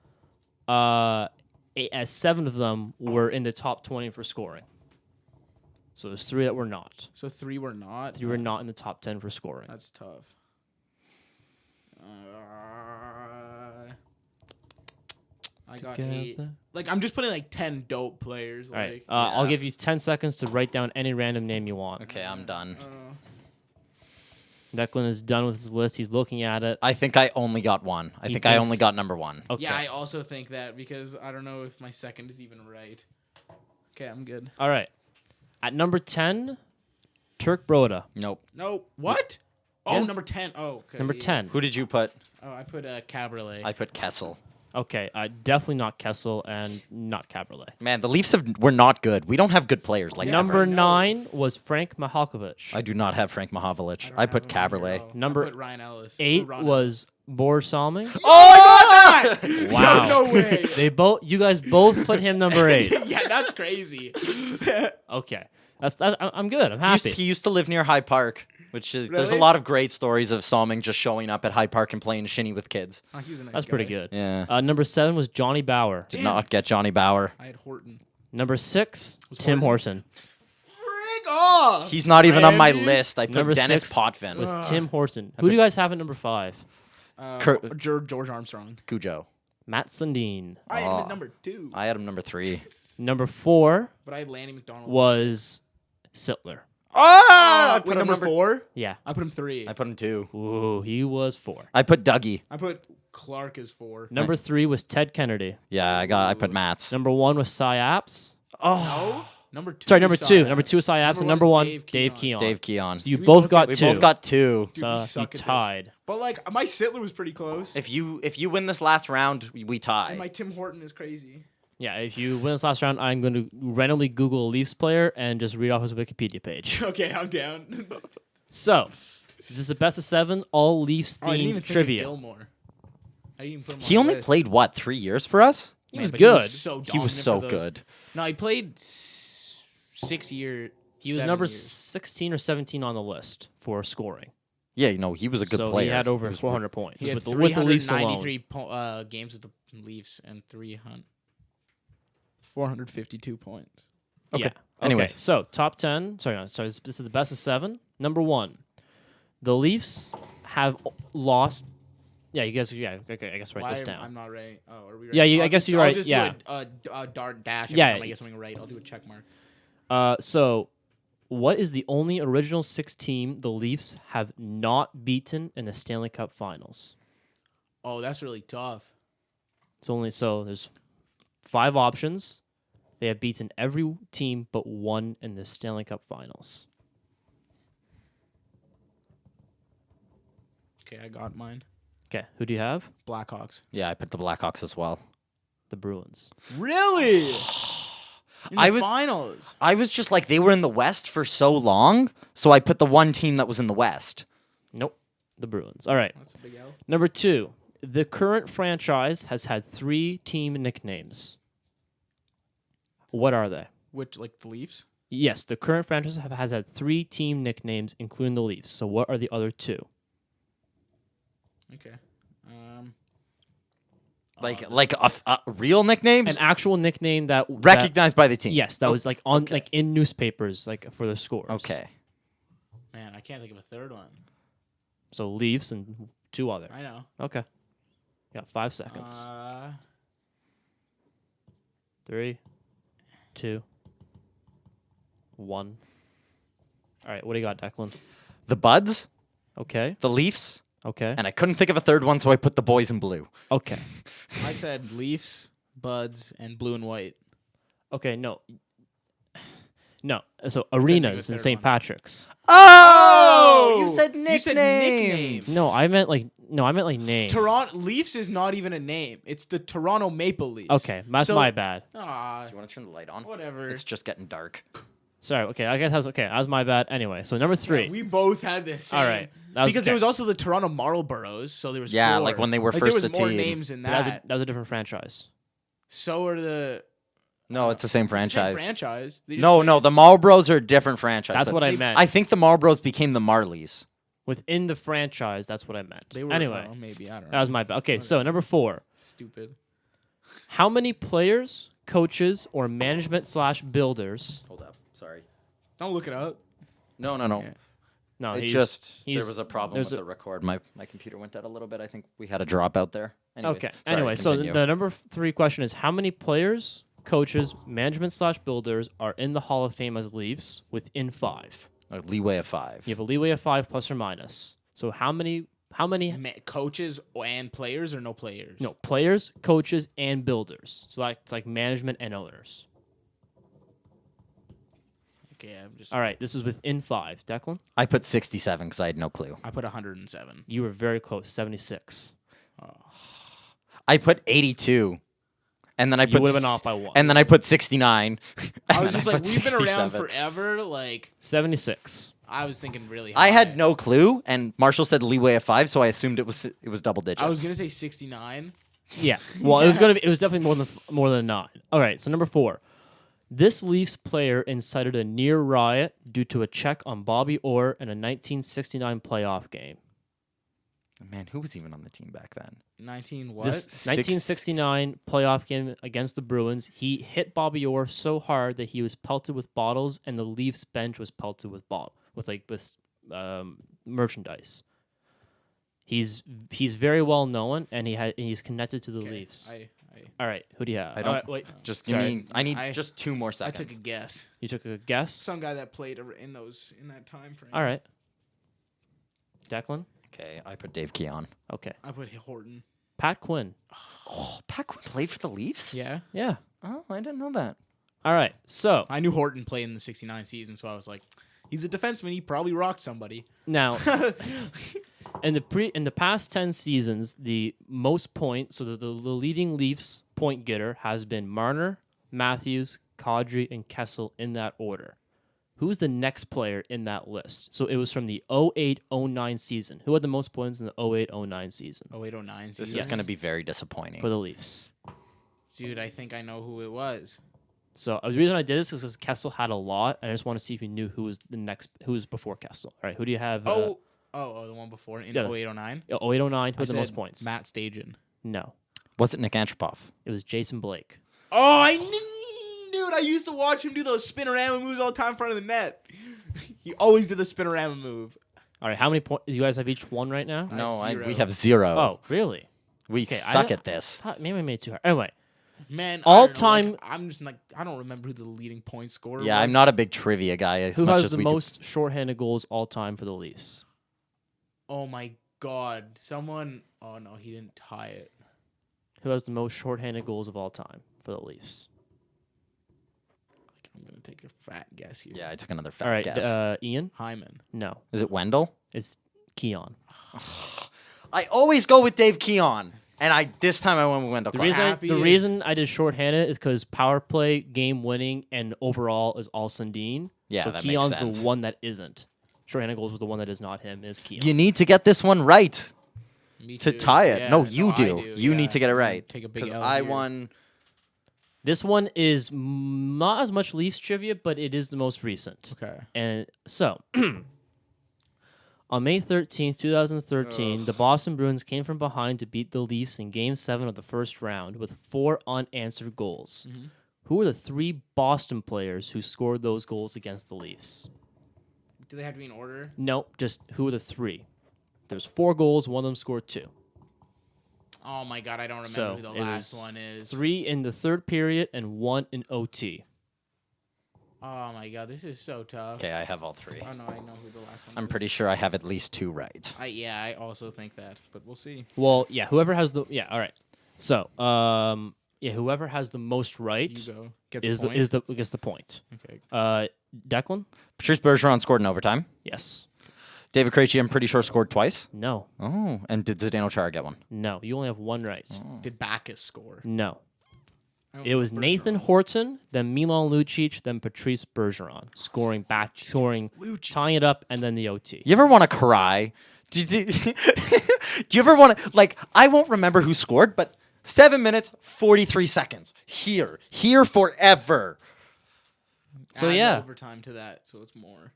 7 of them were in the top 20 for scoring. So there's 3 that were not. So 3 were not. 3 were not in the top 10 for scoring. That's tough. I got 8. Like I'm just putting like 10 dope players. All right. Like, I'll give you 10 seconds to write down any random name you want. Okay, I'm done. Declan is done with his list. He's looking at it. I think I only got one. I He think I thinks- only got number 1. Okay. Yeah, I also think that because I don't know if my second is even right. Okay, I'm good. All right. At number 10, Turk Broda. Nope. No. What? Oh, Yeah. number 10. Oh, okay. Number yeah. 10. Who did you put? Oh, I put Cabriolet. I put Kessel. Okay, definitely not Kessel and not Cabriolet. Man, the Leafs were not good. We don't have good players like that. Number no. 9 was Frank Mahalkovich. I do not have Frank Mahovlich. don't I have put him either. Cabriolet. Oh, Number I put Ryan Ellis. 8 Ron was Boris Salming. Ellis. Oh, I got that! Wow. No way. You guys both put him number 8. Yeah, that's crazy. Okay. I'm good. I'm happy. He used to live near Hyde Park, which is there's a Really? lot of great stories of Salming just showing up at Hyde Park and playing shinny with kids. Oh, he was a nice That's guy. pretty good. Yeah. Number 7 was Johnny Bauer. Did not get Johnny Bauer. I had Horton. Number 6, Tim Horton. Frig off! He's not even on my Randy? list. I put Number Dennis 6 Potvin. was Tim Horton. Who do you guys have at number 5? George Armstrong. Cujo. Matt Sundin. I had him as number 2. I had him number 3. Number 4 But I had Lanny McDonald. was Sittler. Ah! Wait, number 4? Yeah. I put him 3. I put him 2. Ooh, he was 4. I put Dougie. I put Clark as 4. Number 3 was Ted Kennedy. Yeah, I put Mats. Number 1 was Cy Apps. No. Number 2. Sorry, number 2. Number 2 was Cy Apps, and number 1, Dave Dave Keon. Keon. Dave Keon. So you We both both got We 2. both got 2. Dude, we So suck you at this. tied. But like my Sittler was pretty close. If you win this last round, we tie. And my Tim Horton is crazy. Yeah, if you win this last round, I'm going to randomly Google a Leafs player and just read off his Wikipedia page. Okay, I'm down. So, this is a best of 7, all Leafs Oh, I didn't even themed think of trivia. Gilmore. I didn't even put him He on only the list. played what 3 years for us? He Man, was but good. He was so dominant for those. good. No, he played 6 years. He was 7 number years. 16 or 17 on the list for scoring. Yeah, he was a good so player. he had over was 400 points He had with the Leafs alone. 393 games with the Leafs and 452 points. Okay. Yeah. Anyways. Okay. So top 10. Sorry, this is the best of 7. Number 1, the Leafs have lost. Yeah, you guys. Yeah. Okay. I guess write this down. I'm not right. Oh, are we right? Yeah, I I'll guess just- you're I'll right, just yeah. do a dart dash every Yeah. time I get something right. I'll do a check mark. So, what is the only original 6 team the Leafs have not beaten in the Stanley Cup Finals? Oh, that's really tough. It's only there's 5 options. They have beaten every team but one in the Stanley Cup Finals. Okay, I got mine. Okay, who do you have? Blackhawks. Yeah, I put the Blackhawks as well. The Bruins. Really? In I the was- finals. I was just like, they were in the West for so long, so I put the one team that was in the West. Nope, the Bruins. All right. That's a big L. Number 2, the current franchise has had 3 team nicknames. What are they? Which, like the Leafs? Yes, the current franchise has had 3 team nicknames, including the Leafs. So what are the other 2? Okay. Like real nicknames An actual nickname that recognized by the team. Yes, that was like on okay. like in newspapers, like for the scores. Okay. Man, I can't think of a third one. So Leafs and 2 other. I know. Okay. Got 5 seconds. 3, 2, 1. All right, what do you got, Declan? The Buds, Okay. the Leafs, Okay. and I couldn't think of a third one, so I put the Boys in Blue. Okay. I said Leafs, Buds, and Blue and White. Okay, no. No. So think of arenas a in third St. one. Patrick's. Oh, you said nicknames. You said nicknames. No, I meant like names. Toronto Leafs is not even a name. It's the Toronto Maple Leafs. Okay, that's So- my bad. Ah, Do you want to turn the light on? whatever. It's just getting dark. Sorry. Okay, I guess that was my bad. Anyway, so number 3. We both had this. All right. That was, Because okay. there was also the Toronto Marlboros, so there was Yeah, 4. like when they were like, first there was a more team. names than But that. that was a different franchise. So are the No, it's the same it's the same franchise. franchise. They just No, played- no, the Marlboros are a different franchise. That's but what I meant. I think the Marlboros became the Marlies. Within the franchise, that's what I meant. They were Anyway, oh, maybe I don't know. that was my bad. Okay, so number 4. Stupid. How many players, coaches, or management/builders? Hold up. Sorry. Don't look it up. No. Yeah. No, It he's just there he's- was a problem there's with the record. My computer went out a little bit. I think we had a drop out there. Anyways, okay. sorry, Anyway, so continue. the number 3 question is: how many players, coaches, management/builders are in the Hall of Fame as Leafs within 5? A leeway of 5. You have a leeway of 5 plus or minus. So how many? Coaches and players or no players? No, players, coaches, and builders. So it's like management and owners. Okay, I'm just. All right, this is within 5. Declan, I put 67 because I had no clue. I put 107. you were very close. 76. I put 82. And then I You put would have been off by 1. And then I put 69. I was and just then like, put we've been around 67. forever. Like, 76. I was thinking really high. I had no clue, and Marshall said leeway of 5, so I assumed it was double digits. I was gonna say 69. Yeah. Well, it was definitely more than 9. All right. So number 4. This Leafs player incited a near riot due to a check on Bobby Orr in a 1969 playoff game. Man, who was even on the team back then? 19 what? This 1969 playoff game against the Bruins, he hit Bobby Orr so hard that he was pelted with bottles, and the Leafs bench was pelted with merchandise. He's very well known, and he's connected to the Okay, Leafs. I All right, who do you have? I All don't- right, wait. Just Sorry. give me. I need I- just 2 more I seconds. took a guess. You took a guess. Some guy that played in that time frame. All right, Declan. Okay, I put Dave Keon. Okay, I put Horton. Pat Quinn. Oh, Pat Quinn played for the Leafs? Yeah. Yeah. Oh, I didn't know that. All right, so I knew Horton played in the 69 season, so I was like, he's a defenseman. He probably rocked somebody. now in the past 10 seasons, the most points, so the leading Leafs point getter has been Marner, Matthews, Kadri, and Kessel in that order. Who's the next player in that list? So it was from the 08-09 season. Who had the most points in the 08-09 season 0809 This season. is going to be very disappointing. for the Leafs? Dude, I think I know who it was. So the reason I did this is because Kessel had a lot. I just want to see if you knew who was before Kessel. All right, who do you have? The one before in yeah. 0809. 08-09. Who I had the most said points? Matt Stajan. No, Was it Nick Antropov? it was Jason Blake. Oh, I knew. Dude, I used to watch him do those spinorama moves all the time in front of the net. He always did the spinorama move. All right, how many points? You guys have each one right now? No, zero. we have 0. Oh, really? We Okay, I suck don't- at this. Maybe I made it too hard. Anyway, Man, All I don't know, like, time- I'm just like I don't remember who the leading point scorer Yeah, was. I'm not a big trivia guy. As who much has as the we do. most shorthanded goals all time for the Leafs? Oh my god, someone. Oh no, he didn't tie it. Who has the most shorthanded goals of all time for the Leafs? I'm gonna take a fat guess here. Yeah, I took another fat All right, guess. Ian. Hyman. No, Is it Wendell? it's Keon. I always go with Dave Keon, and this time I went with Wendell The Clark. reason I did shorthanded is because power play, game winning, and overall is all Sundin. Yeah, so that makes Keon's sense. the one that isn't. Shorthanded goals was the one that is not him. Is Keon? You need to get this one right Me to too. tie it. Yeah, no, you I do. do. You Yeah. need to get it right. Take a big Because L I here. won. This one is not as much Leafs trivia, but it is the most recent. Okay. And so, on May 13th, 2013, the Boston Bruins came from behind to beat the Leafs in Game 7 of the first round with 4 unanswered goals. Mm-hmm. Who were the 3 Boston players who scored those goals against the Leafs? Do they have to be in order? No, just who were the 3? There's 4 goals, one of them scored 2. Oh my god, I don't remember So who the it last was one is. 3 in the third period and 1 in OT. Oh my god, this is so tough. Okay, I have all 3. Oh no, I know who the last one I'm is. pretty sure I have at least 2 right. I also think that, but we'll see. Well, yeah, whoever has the all right. So, whoever has the most right You go. Gets is a point. gets the point. Okay. Declan? Patrice Bergeron scored in overtime. Yes. David Krejci, I'm pretty sure, scored twice. No. Oh, and did Zdeno Chara get one? No. You only have one right. Did Backus score? No. I don't It know was Bergeron. Nathan Horton, then Milan Lucic, then Patrice Bergeron scoring, Lucic. tying it up, and then the OT. You ever want to cry? Do you ever want to, like, I won't remember who scored, but 7 minutes, 43 seconds. Here forever. So, Add yeah. overtime to that, so it's more.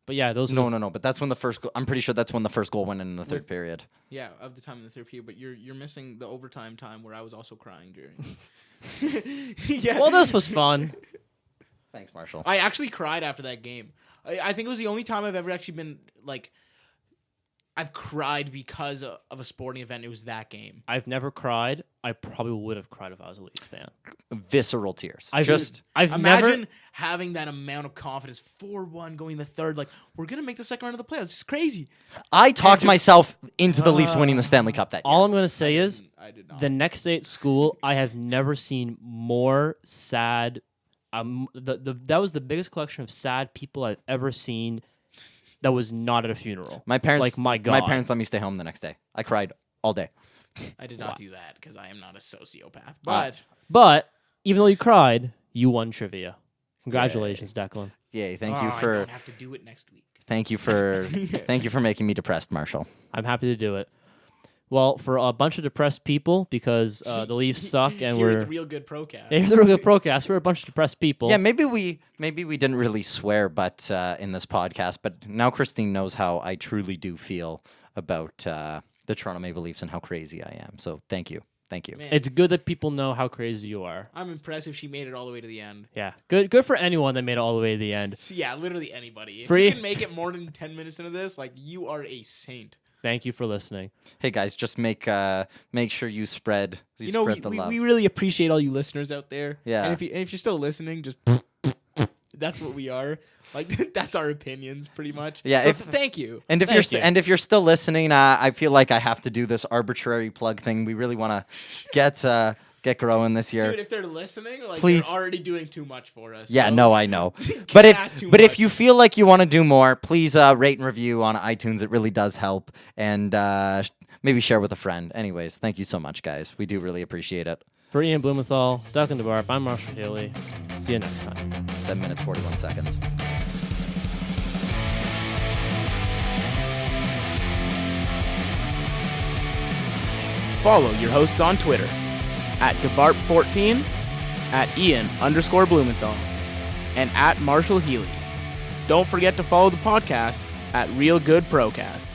But yeah, those. No. But that's when the first goal, I'm pretty sure that's when the first goal went in the third period. Yeah, of the time in the third period, but you're missing the overtime time where I was also crying during. Yeah. Well, this was fun. Thanks, Marshall. I actually cried after that game. I think it was the only time I've ever actually been like, I've cried because of a sporting event. It was that game. I've never cried. I probably would have cried if I was a Leafs fan. Visceral tears. I've Imagine never. having that amount of confidence. 4-1 going the third. Like, we're gonna make the second round of the playoffs. It's crazy. I talked myself into the Leafs winning the Stanley Cup that year. All I'm gonna say is I did not. the next day at school, I have never seen more sad that was the biggest collection of sad people I've ever seen. That was not at a funeral. My parents, like my God, my parents let me stay home the next day. I cried all day. I did not do that because I am not a sociopath. But even though you cried, you won trivia. Congratulations, Declan. Yay! I don't have to do it next week. Thank you for making me depressed, Marshall. I'm happy to do it. Well, for a bunch of depressed people, because the Leafs suck and Here we're at the Real Good Procast. yeah, the Real Good Procast, we're a bunch of depressed people. Yeah, maybe we didn't really swear, but in this podcast. But now Christine knows how I truly do feel about the Toronto Maple Leafs and how crazy I am. So thank you. Man, It's good that people know how crazy you are. I'm impressed if she made it all the way to the end. Yeah, good for anyone that made it all the way to the end. So yeah, literally anybody. If Free- you can make it more than 10 minutes into this, like, you are a saint. Thank you for listening. Hey guys, just make sure you spread You know, spread the love. we really appreciate all you listeners out there. Yeah. And if you're still listening, just that's what we are. Like, that's our opinions, pretty much. Yeah, So if- thank you. And if Thank you. if you're still listening, I feel like I have to do this arbitrary plug thing. We really want to get growing this year. Dude, if they're listening, like, Please. they're already doing too much for us. Yeah, so no, I know. can't but ask too if much. you feel like you want to do more, please rate and review on iTunes. It really does help, and maybe share with a friend. Anyways, thank you so much, guys. We do really appreciate it. For Ian Blumenthal, Declan DeBarp, I'm Marshall Haley. See you next time. 7 minutes 41 seconds. Follow your hosts on Twitter at DeBarp14, at Ian_Blumenthal, and at Marshall Healy. Don't forget to follow the podcast at Real Good Procast.